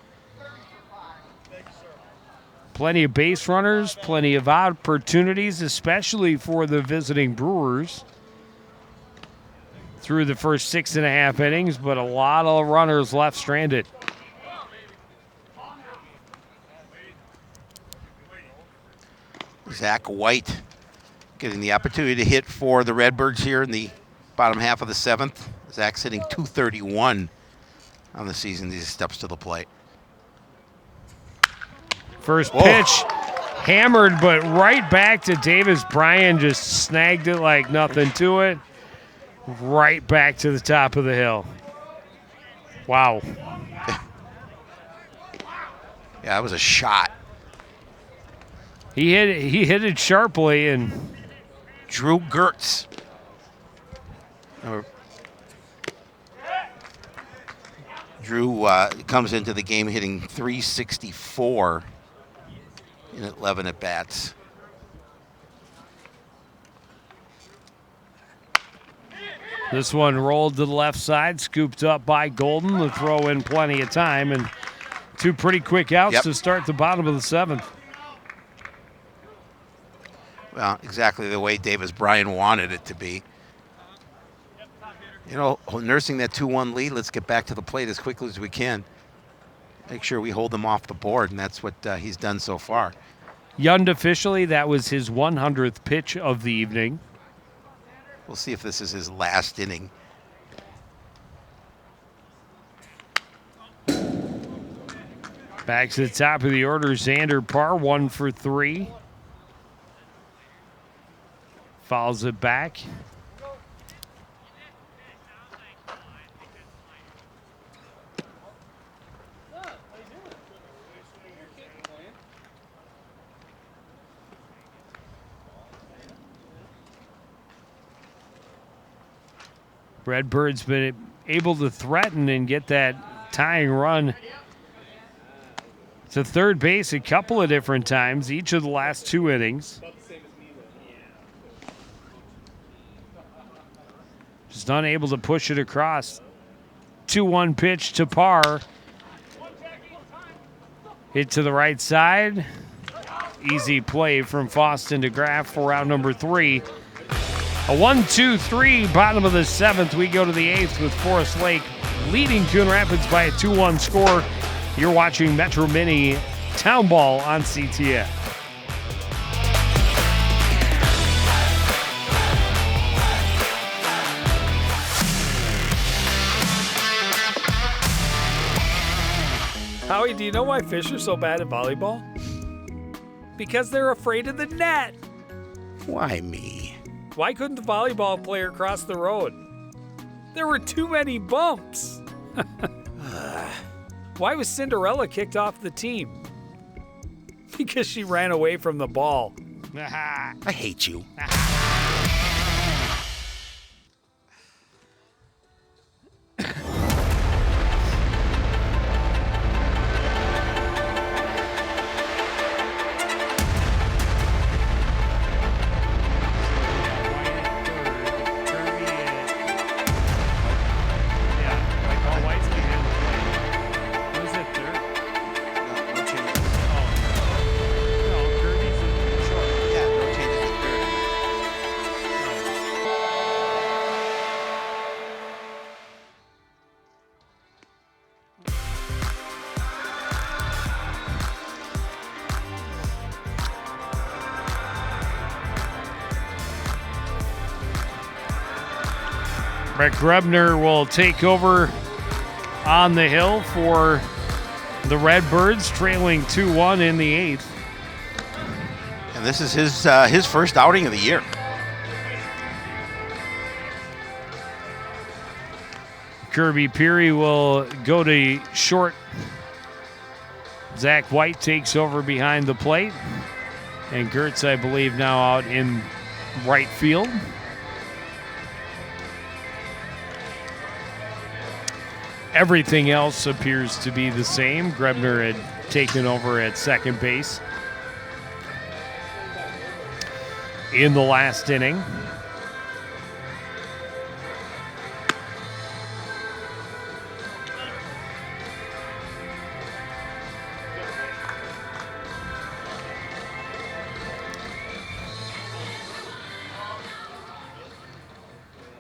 Plenty of base runners, plenty of opportunities, especially for the visiting Brewers through the first 6.5 innings, but a lot of runners left stranded. Zach White getting the opportunity to hit for the Redbirds here in the bottom half of the 7th. Zach's hitting .231 on the season as he steps to the plate. First pitch hammered, but right back to Davis. Bryan just snagged it like nothing to it. Right back to the top of the hill. Wow. Yeah, that was a shot. He hit it sharply, and Drew Gertz. Drew comes into the game hitting .364 in 11 at-bats. This one rolled to the left side, scooped up by Golden. The throw in plenty of time, and 2 pretty quick outs to start the bottom of the 7th. Well, exactly the way Davis Bryan wanted it to be. You know, nursing that 2-1 lead, let's get back to the plate as quickly as we can. Make sure we hold them off the board, and that's what he's done so far. Unofficially, that was his 100th pitch of the evening. We'll see if this is his last inning. Back to the top of the order, Xander Parr, 1 for 3. Fouls it back. Redbird's been able to threaten and get that tying run to third base a couple of different times, each of the last 2 innings. Just unable to push it across. 2-1 pitch to Parr. Hit to the right side. Easy play from Faustin to Graff for out number 3. A 1-2-3, bottom of the 7th. We go to the 8th with Forest Lake leading Coon Rapids by a 2-1 score. You're watching Metro Minny Town Ball on CTN. Howie, do you know why fish are so bad at volleyball? Because they're afraid of the net. Why me? Why couldn't the volleyball player cross the road? There were too many bumps. Why was Cinderella kicked off the team? Because she ran away from the ball. I hate you. Brett Grebner will take over on the hill for the Redbirds, trailing 2-1 in the 8th. And this is his first outing of the year. Kirby Peary will go to short. Zach White takes over behind the plate. And Gertz, I believe, now out in right field. Everything else appears to be the same. Grebner had taken over at second base in the last inning.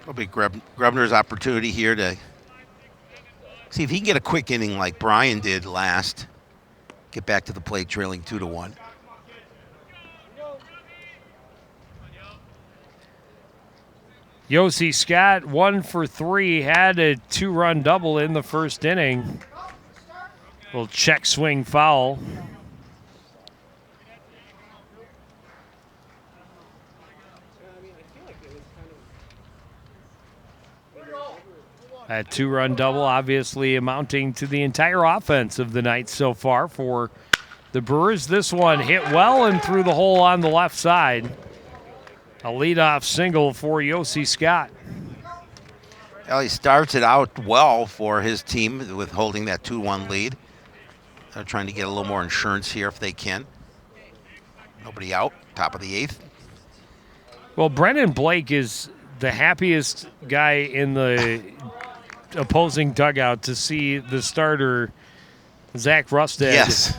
It'll be Grebner's opportunity here to see if he can get a quick inning like Brian did last. Get back to the plate trailing 2-1. Yossi Scott, 1 for 3, had a 2-run double in the first inning. Little check swing foul. That 2-run double obviously amounting to the entire offense of the night so far for the Brewers. This one hit well and through the hole on the left side. A leadoff single for Yossi Scott. Well, he starts it out well for his team with holding that 2-1 lead. They're trying to get a little more insurance here if they can. Nobody out, top of the 8th. Well, Brennan Blake is the happiest guy in the opposing dugout to see the starter, Zach Rustad,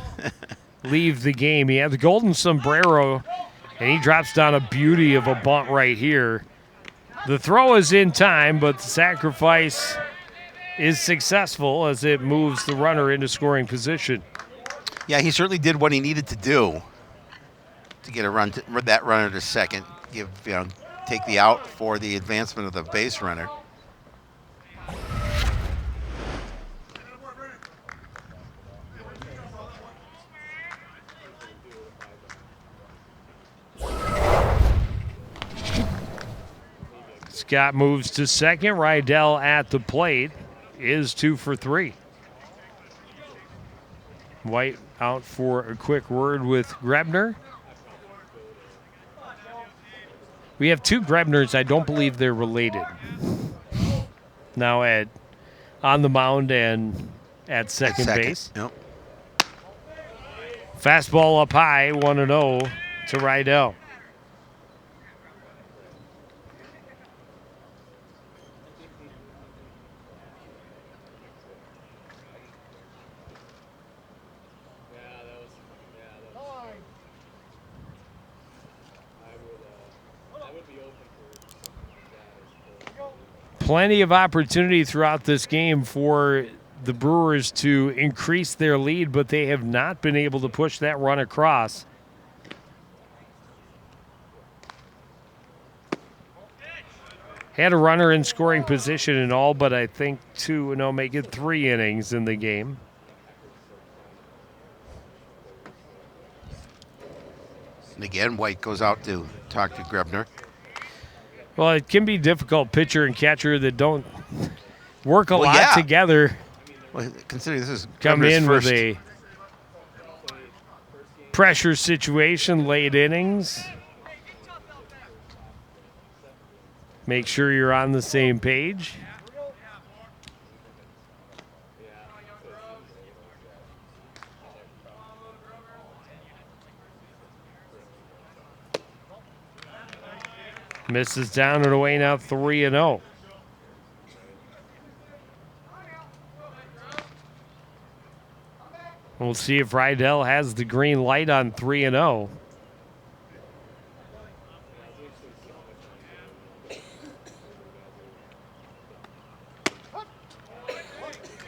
leave the game. He had the golden sombrero, and he drops down a beauty of a bunt right here. The throw is in time, but the sacrifice is successful as it moves the runner into scoring position. Yeah, he certainly did what he needed to do to get that runner to second, take the out for the advancement of the base runner. Scott moves to second. Rydell at the plate is 2 for 3. White out for a quick word with Grebner. We have 2 Grebners. I don't believe they're related. Now on the mound and at second base. Yep. Fastball up high, 1-0 to Rydell. Plenty of opportunity throughout this game for the Brewers to increase their lead, but they have not been able to push that run across. Had a runner in scoring position and all, but I think 2-0, make it 3 innings in the game. And again, White goes out to talk to Grebner. Well, it can be difficult, pitcher and catcher that don't work a lot together. Well, considering this is come Grebner's in first, with pressure situation, late innings. Make sure you're on the same page. Misses down and away now 3-0. We'll see if Rydell has the green light on 3-0.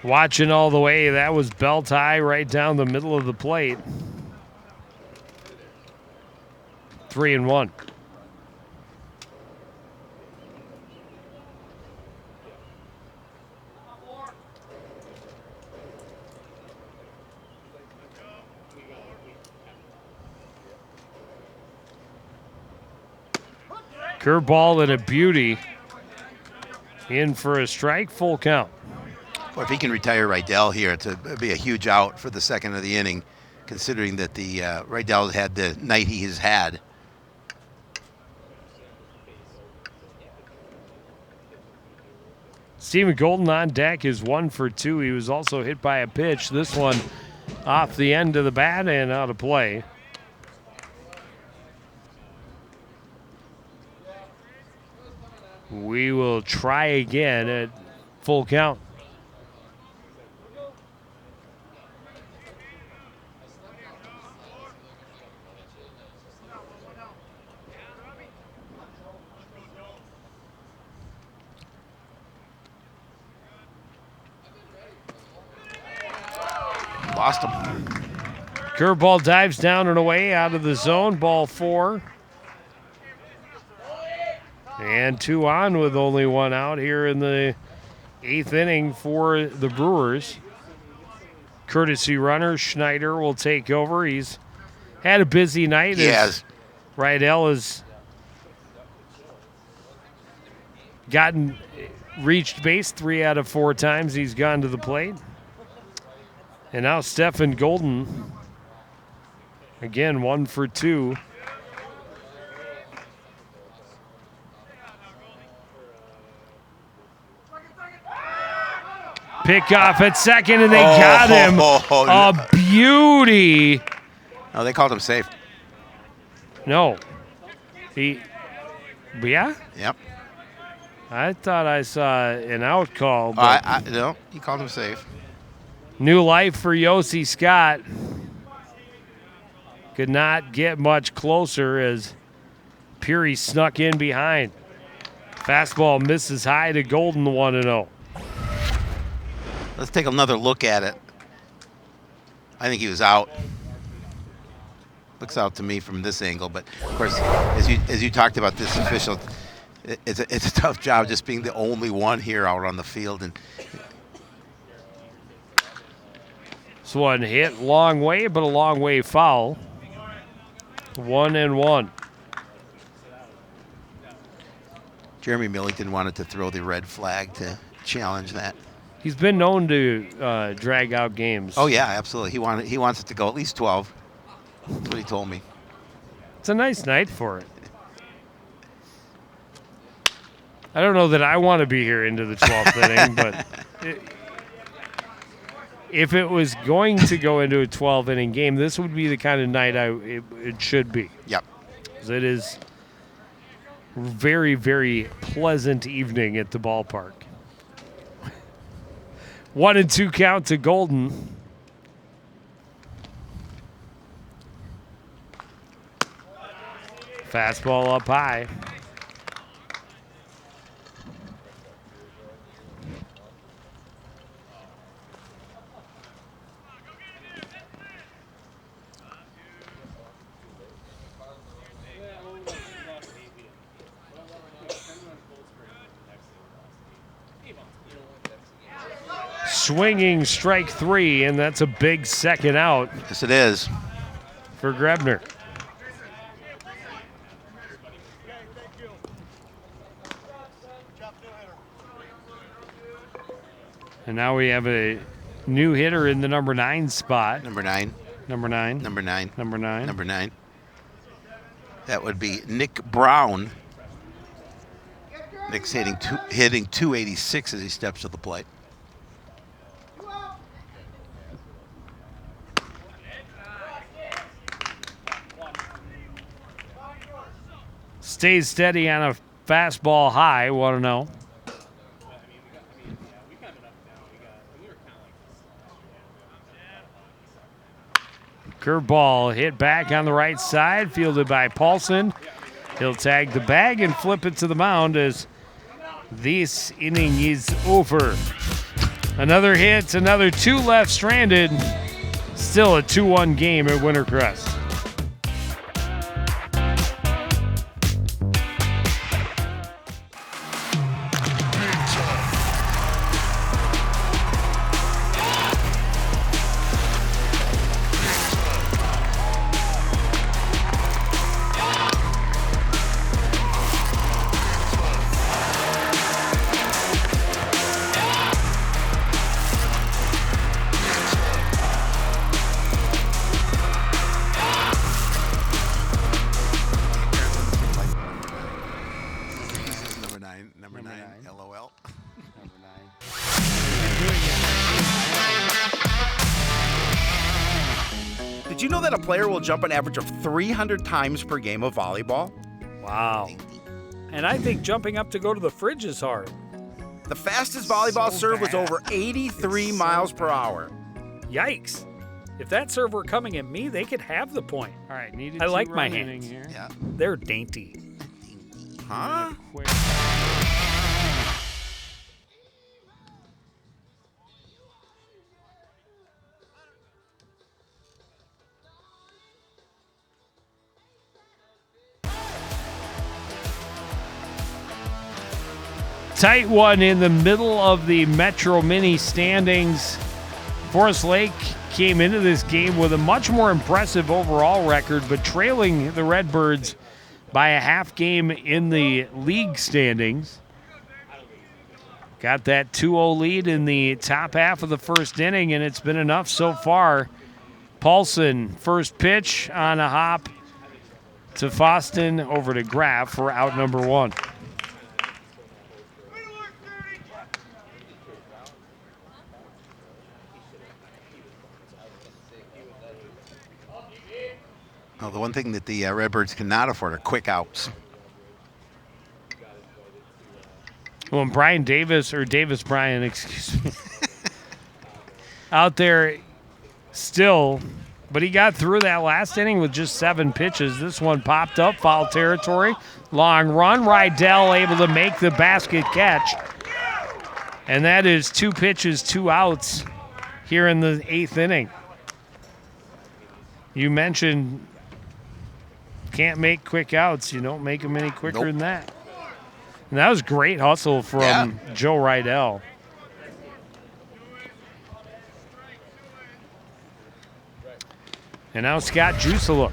Watching all the way, that was belt high right down the middle of the plate. 3-1. Curveball and a beauty. In for a strike, full count. Well, if he can retire Rydell here, to be a huge out for the second of the inning, considering that the Rydell had the night he has had. Stephen Golden on deck is 1 for 2. He was also hit by a pitch. This one off the end of the bat and out of play. We will try again at full count. Lost him. Curveball dives down and away out of the zone. Ball 4. And 2 on with only 1 out here in the 8th inning for the Brewers. Courtesy runner Schneider will take over. He's had a busy night. Yes. Rydell has reached base 3 out of 4 times he's gone to the plate. And now Stephen Golden, again 1 for 2. Pick off at second, and they got him. A beauty. No, they called him safe. No. Yeah? Yep. I thought I saw an out call. But No, he called him safe. new life for Yossi Scott. Could not get much closer as Peary snuck in behind. Fastball misses high to Golden, 1-0. Let's take another look at it. I think he was out. Looks out to me from this angle, but of course, as you talked about, this official, it's a tough job just being the only one here out on the field. And This one hit long way, but a long way foul. 1-1. Jeremy Millington wanted to throw the red flag to challenge that. He's been known to drag out games. Oh yeah, absolutely. He wants it to go at least 12. That's what he told me. It's a nice night for it. I don't know that I want to be here into the 12th inning, but if it was going to go into a 12-inning game, this would be the kind of night it should be. Yep. 'Cause it is very, very pleasant evening at the ballpark. 1-2 count to Golden. Fastball up high. Swinging strike 3, and that's a big second out. Yes, it is. For Grebner. And now we have a new hitter in the number 9 spot. Number 9. Number 9. Number 9. Number 9. Number 9. That would be Nick Brown. Nick's hitting 286 as he steps to the plate. Stays steady on a fastball high, 1-0. Curveball hit back on the right side, fielded by Paulson. He'll tag the bag and flip it to the mound as this inning is over. Another hit, another 2 left stranded. Still a 2-1 game at Wintercrest. Number nine. LOL. Number 9. Did you know that a player will jump an average of 300 times per game of volleyball? Wow. And I think jumping up to go to the fridge is hard. The fastest volleyball serve was over 83 miles per hour. Yikes. If that serve were coming at me, they could have the point. All right, needed I like 2 my run inning hands. here. Yeah. They're dainty. Huh? Quick. Tight one in the middle of the Metro Mini standings. Forest Lake came into this game with a much more impressive overall record, but trailing the Redbirds by a half game in the league standings. Got that 2-0 lead in the top half of the first inning, and it's been enough so far. Paulson, first pitch on a hop to Foston, over to Graff for out number 1. Well, the one thing that the Redbirds cannot afford are quick outs. Well, and Brian Davis, or Davis Bryan, excuse me, out there still, but he got through that last inning with just 7 pitches. This one popped up, foul territory, long run. Rydell able to make the basket catch. And that is 2 pitches, 2 outs here in the 8th inning. You mentioned can't make quick outs. You don't make them any quicker than that. And that was great hustle from Joe Rydell. And now Scott Jusela.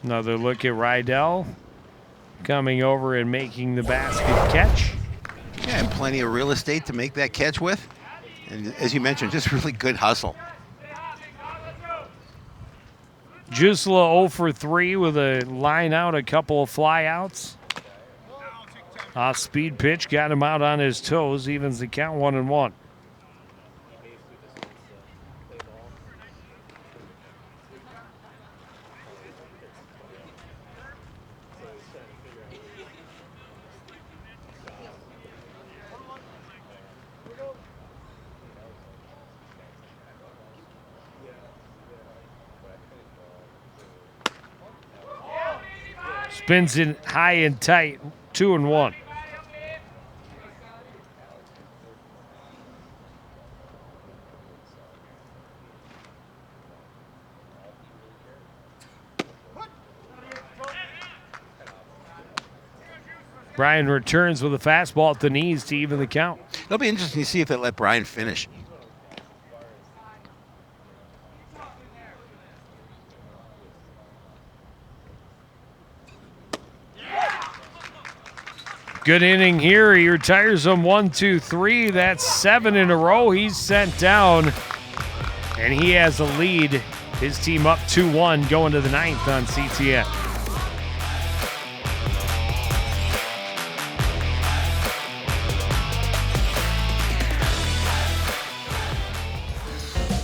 Another look at Rydell coming over and making the basket catch. Yeah, and plenty of real estate to make that catch with. And as you mentioned, just really good hustle. Jusela 0 for 3 with a line out, a couple of fly outs. Off-speed pitch got him out on his toes, evens the count 1-1. Spins it high and tight, 2-1. Brian returns with a fastball at the knees to even the count. It'll be interesting to see if they let Brian finish. Good inning here. He retires them 1, 2, 3. That's 7 in a row. He's sent down. And he has a lead. His team up 2-1 going to the 9th on CTN.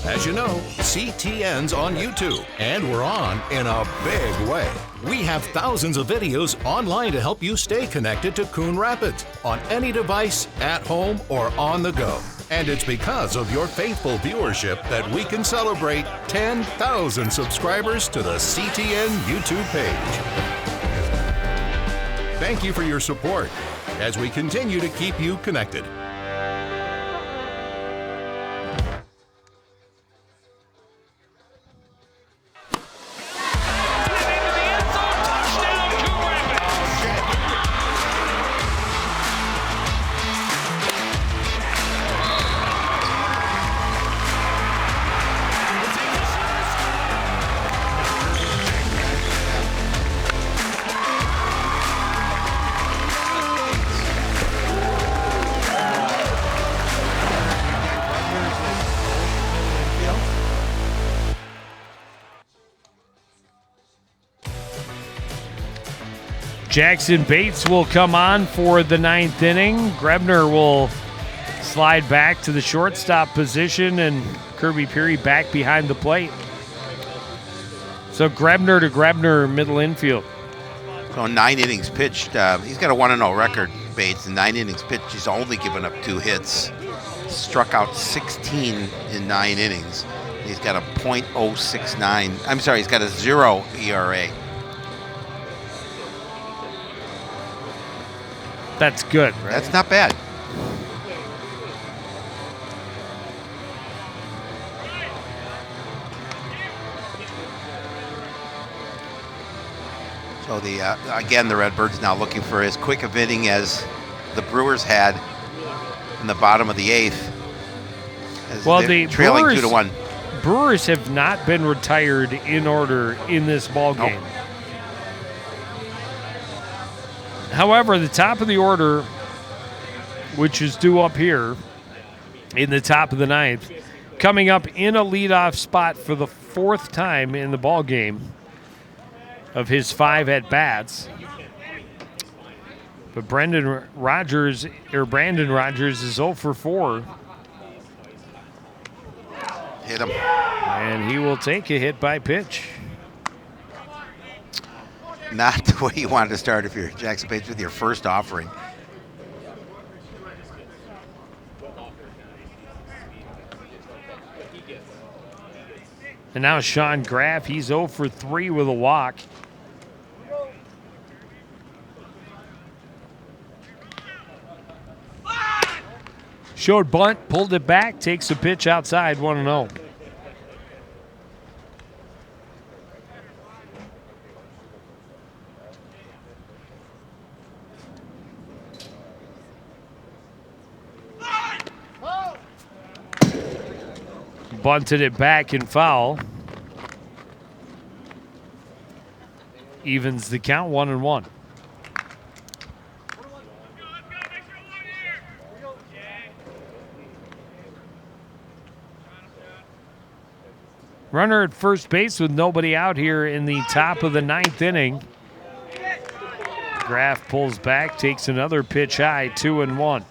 As you know, CTN's on YouTube, and we're on in a big way. We have thousands of videos online to help you stay connected to Coon Rapids on any device, at home, or on the go. And it's because of your faithful viewership that we can celebrate 10,000 subscribers to the CTN YouTube page. Thank you for your support as we continue to keep you connected. Jackson Bates will come on for the 9th inning. Grebner will slide back to the shortstop position, and Kirby Peary back behind the plate. So Grebner to Grebner, middle infield. So 9 innings pitched. He's got a 1-0 record, Bates. In 9 innings pitched, he's only given up 2 hits. Struck out 16 in 9 innings. He's got a .069. I'm sorry, he's got a 0 ERA. That's good, right? That's not bad. So again, the Redbirds now looking for as quick of inning as the Brewers had in the bottom of the 8th. Well, the trailing Brewers, 2-1. Brewers have not been retired in order in this ball game. Nope. However, the top of the order, which is due up here in the top of the 9th, coming up in a leadoff spot for the 4th time in the ball game of his 5 at-bats. But Brandon Rogers is 0 for 4. Hit him. And he will take a hit by pitch. Not the way you wanted to start if you're Jackson Bates with your first offering. And now Sean Graff, he's 0 for 3 with a walk. Showed bunt, pulled it back, takes a pitch outside, 1-0. Bunted it back and foul. Evens the count, 1-1. Runner at first base with nobody out here in the top of the 9th inning. Graff pulls back, takes another pitch high, 2-1.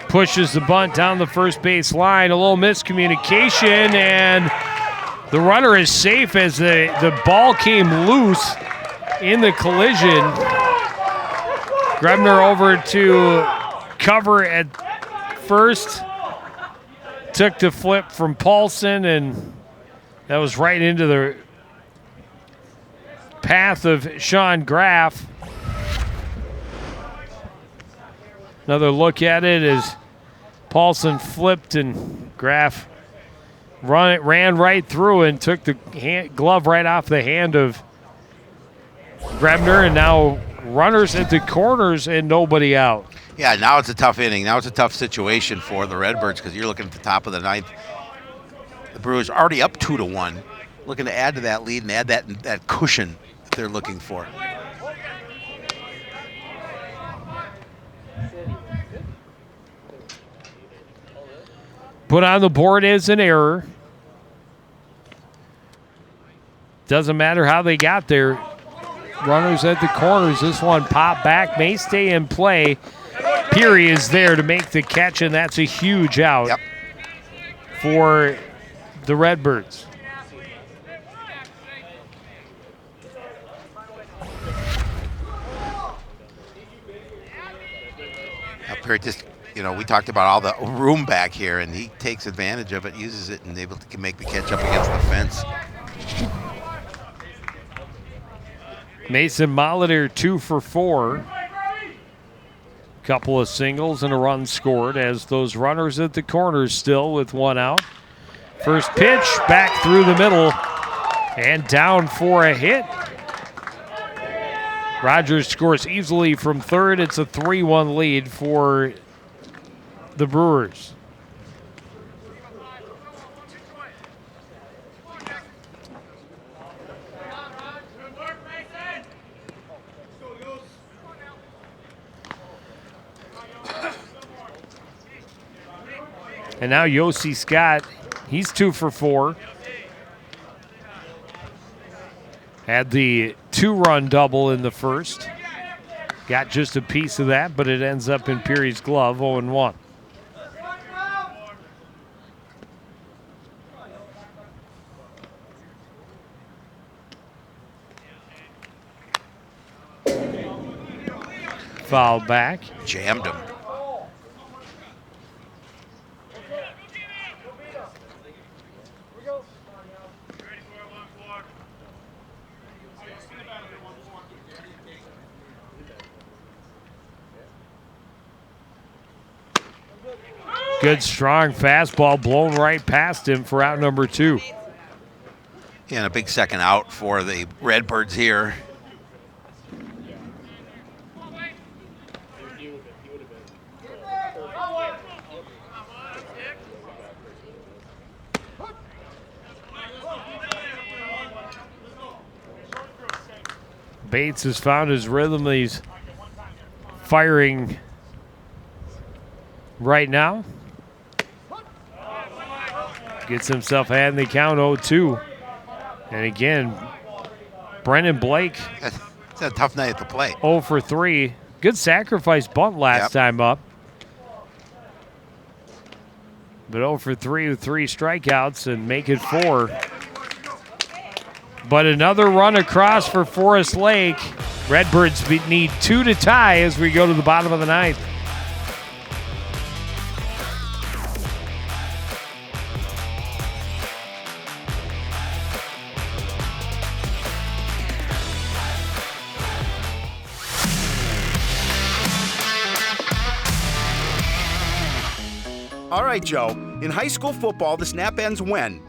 Pushes the bunt down the first base line. A little miscommunication, and the runner is safe as the ball came loose in the collision. Grebner over to cover at first. Took the flip from Paulson, and that was right into the path of Sean Graff. Another look at it as Paulson flipped and Graff ran right through and took the glove right off the hand of Grebner, and now runners at the corners and nobody out. Yeah, now it's a tough inning. Now it's a tough situation for the Redbirds because you're looking at the top of the ninth. The Brewers are already up 2-1, looking to add to that lead and add that cushion that they're looking for. Put on the board is an error. Doesn't matter how they got there. Runners at the corners. This one popped back, may stay in play. Peary is there to make the catch, and that's a huge out for the Redbirds. Peary just, we talked about all the room back here, and he takes advantage of it, uses it, and able to make the catch up against the fence. Mason Molitor 2 for 4. Couple of singles and a run scored as those runners at the corners still with one out. First pitch back through the middle and down for a hit. Rogers scores easily from third. It's a 3-1 lead for the Brewers. And now Yossi Scott, he's 2 for 4. Had the 2-run double in the first. Got just a piece of that, but it ends up in Peary's glove, 0-1. Foul back. Jammed him. Good, strong fastball blown right past him for out number 2. Yeah, and a big second out for the Redbirds here. Bates has found his rhythm. He's firing right now. Gets himself ahead in the count, 0-2. And again, Brendan Blake. It's a tough night at the plate. 0 for 3. Good sacrifice bunt last time up. But 0 for 3 with 3 strikeouts and make it 4. But another run across for Forest Lake. Redbirds need 2 to tie as we go to the bottom of the ninth. All right, Joe. In high school football, the snap ends when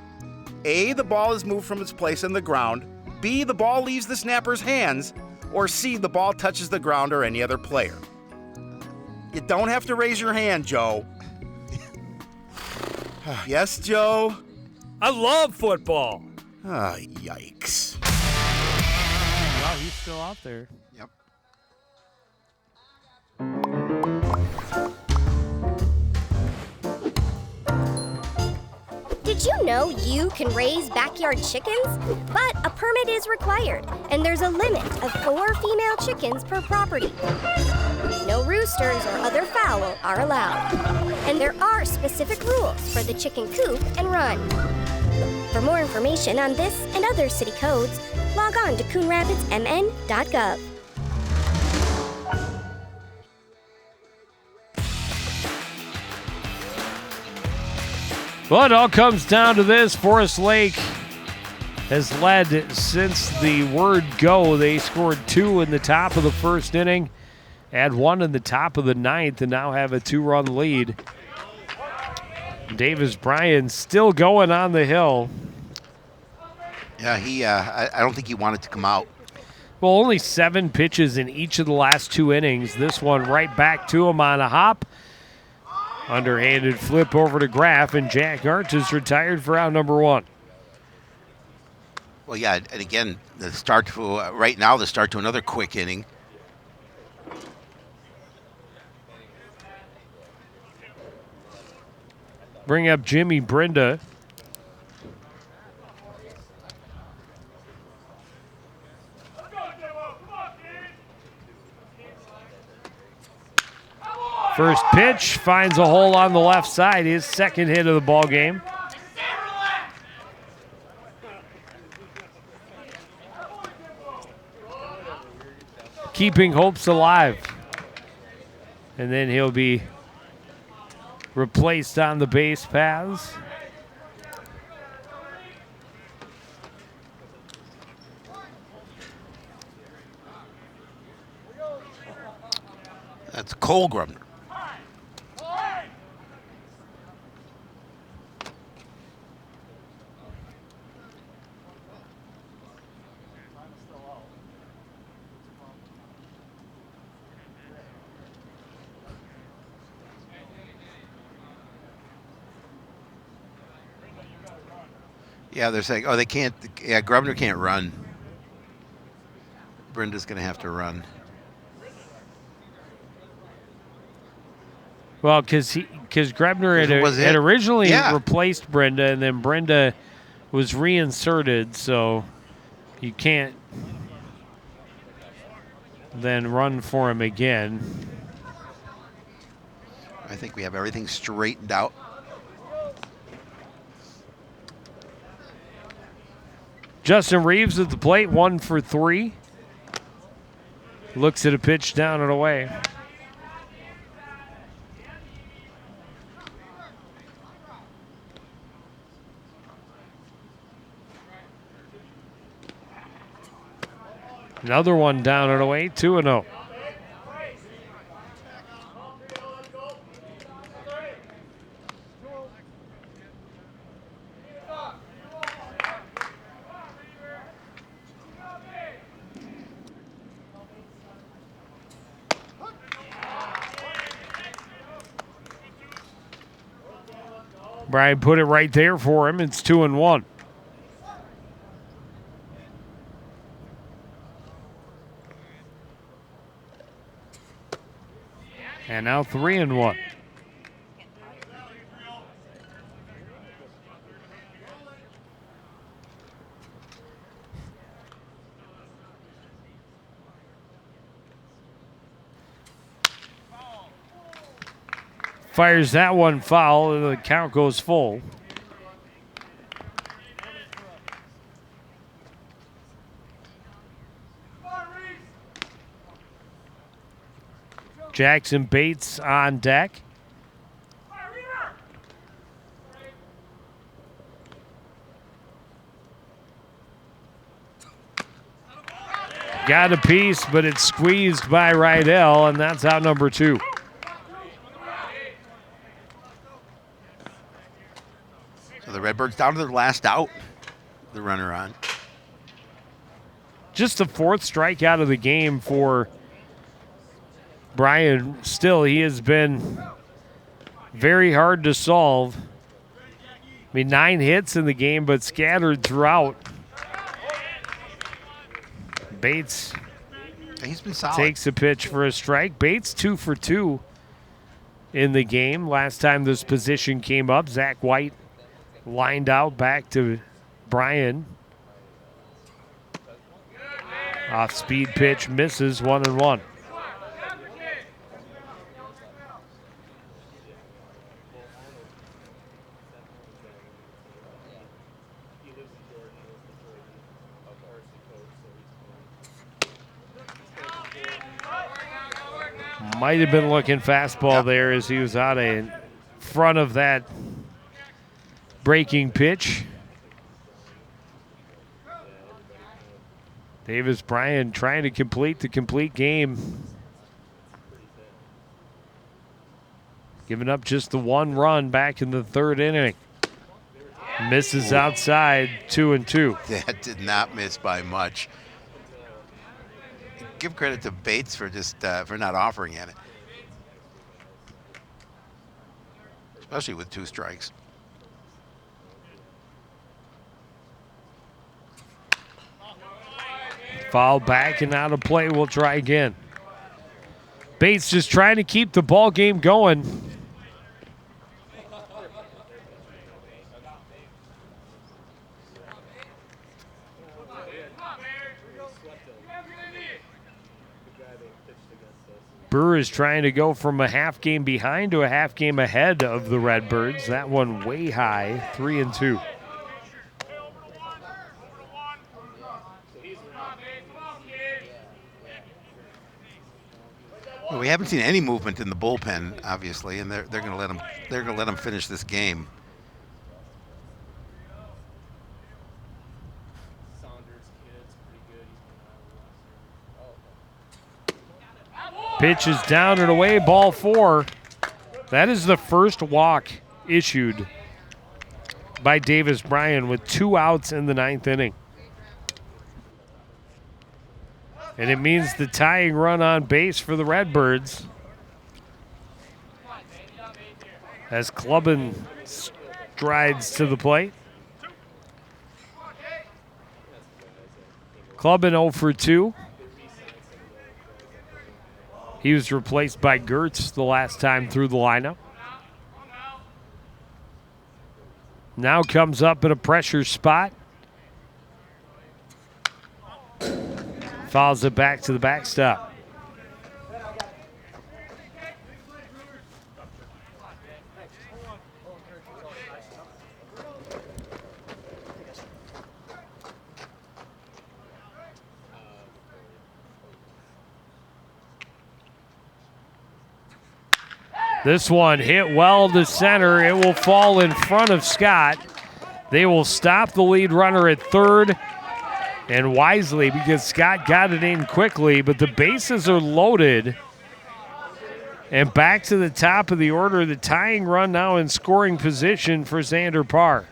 A, the ball is moved from its place on the ground, B, the ball leaves the snapper's hands, or C, the ball touches the ground or any other player. You don't have to raise your hand, Joe. Yes, Joe? I love football. Ah, yikes. Wow, he's still out there. Yep. Did you know you can raise backyard chickens? But a permit is required, and there's a limit of 4 female chickens per property. No roosters or other fowl are allowed. And there are specific rules for the chicken coop and run. For more information on this and other city codes, log on to coonrapidsmn.gov. Well, it all comes down to this. Forest Lake has led since the word go. They scored 2 in the top of the first inning, add 1 in the top of the ninth, and now have a 2-run lead. Davis Bryan still going on the hill. Yeah, I don't think he wanted to come out. Well, only 7 pitches in each of the last 2 innings. This one right back to him on a hop. Underhanded flip over to Graff, and Jack Arch is retired for out number 1. Well, yeah, and again, the start to right now, the start to another quick inning. Bring up Jimmy Brenda. First pitch finds a hole on the left side. His second hit of the ball game. Keeping hopes alive. And then he'll be replaced on the base paths. That's Cole Grubner. Yeah, they're saying, oh, they can't. Yeah, Grubner can't run. Brenda's going to have to run. Well, because Grebner had originally replaced Brenda, and then Brenda was reinserted, so you can't then run for him again. I think we have everything straightened out. Justin Reeves at the plate, 1 for 3. Looks at a pitch down and away. Another one down and away, 2-0. Brian put it right there for him. It's 2-1. And now 3-1. Fires that one foul, and the count goes full. Jackson Bates on deck. Got a piece, but it's squeezed by Rydell, and that's out number 2. So the Redbirds down to their last out. The runner on. Just the 4th strikeout of the game for Brian. Still, he has been very hard to solve. I mean, 9 hits in the game, but scattered throughout. Bates He's been solid. Takes a pitch for a strike. Bates 2 for 2 in the game. Last time this position came up, Zach White lined out back to Brian. Off-speed pitch misses, 1-1. Might have been looking fastball there as he was out in front of that breaking pitch. Davis Bryant trying to complete the complete game. Giving up just the 1 run back in the 3rd inning. Misses outside, 2-2. That did not miss by much. give credit to Bates for just for not offering at it, especially with 2 strikes. Foul back and out of play. We'll try again. Bates just trying to keep the ball game going. Brewers trying to go from a half game behind to a half game ahead of the Redbirds. That one way high, 3-2. Well, we haven't seen any movement in the bullpen, obviously, and they're going to let them finish this game. Pitch is down and away, ball 4. That is the first walk issued by Davis Bryan with 2 outs in the 9th inning. And it means the tying run on base for the Redbirds. As Clubbin strides to the plate. Clubbin 0 for 2. He was replaced by Gertz the last time through the lineup. Now comes up in a pressure spot. Fouls it back to the backstop. This one hit well to center. It will fall in front of Scott. They will stop the lead runner at third, and wisely because Scott got it in quickly, but the bases are loaded. And back to the top of the order, the tying run now in scoring position for Xander Parr.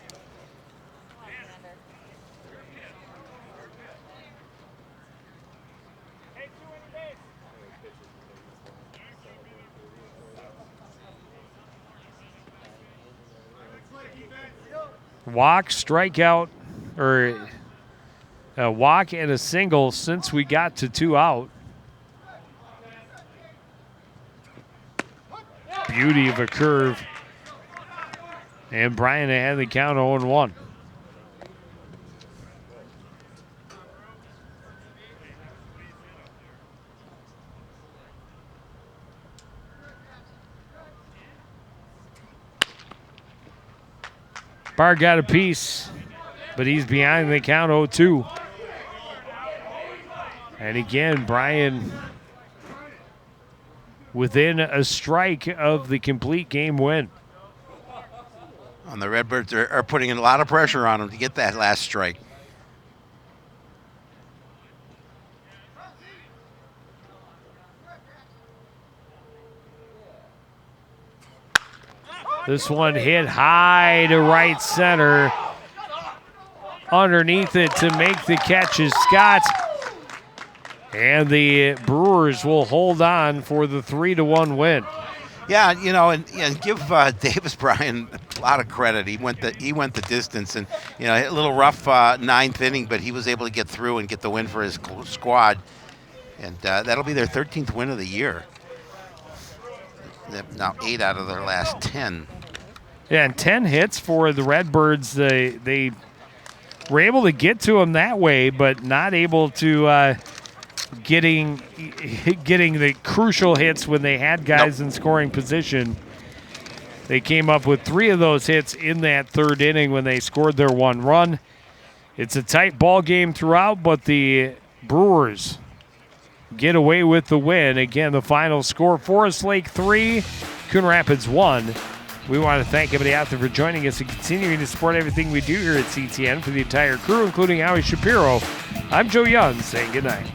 Walk, strikeout, or a walk and a single since we got to 2 out. Beauty of a curve. And Bryan had the count 0-1. Parr got a piece, but he's behind the count 0-2. And again, Bryan within a strike of the complete game win. And the Redbirds are putting a lot of pressure on him to get that last strike. This one hit high to right center. Underneath it to make the catch is Scott. And the Brewers will hold on for the 3-1 win. Yeah, you know, and give Davis Bryan a lot of credit. He went the distance, and you know, a little rough 9th inning, but he was able to get through and get the win for his squad. And that'll be their 13th win of the year. They're now 8 out of their last 10. Yeah, and 10 hits for the Redbirds. They were able to get to him that way, but not able to getting the crucial hits when they had guys in scoring position. They came up with 3 of those hits in that 3rd inning when they scored their 1 run. It's a tight ball game throughout, but the Brewers get away with the win. Again, the final score, Forest Lake 3, Coon Rapids 1. We want to thank everybody out there for joining us and continuing to support everything we do here at CTN. For the entire crew, including Howie Shapiro, I'm Joe Young saying goodnight.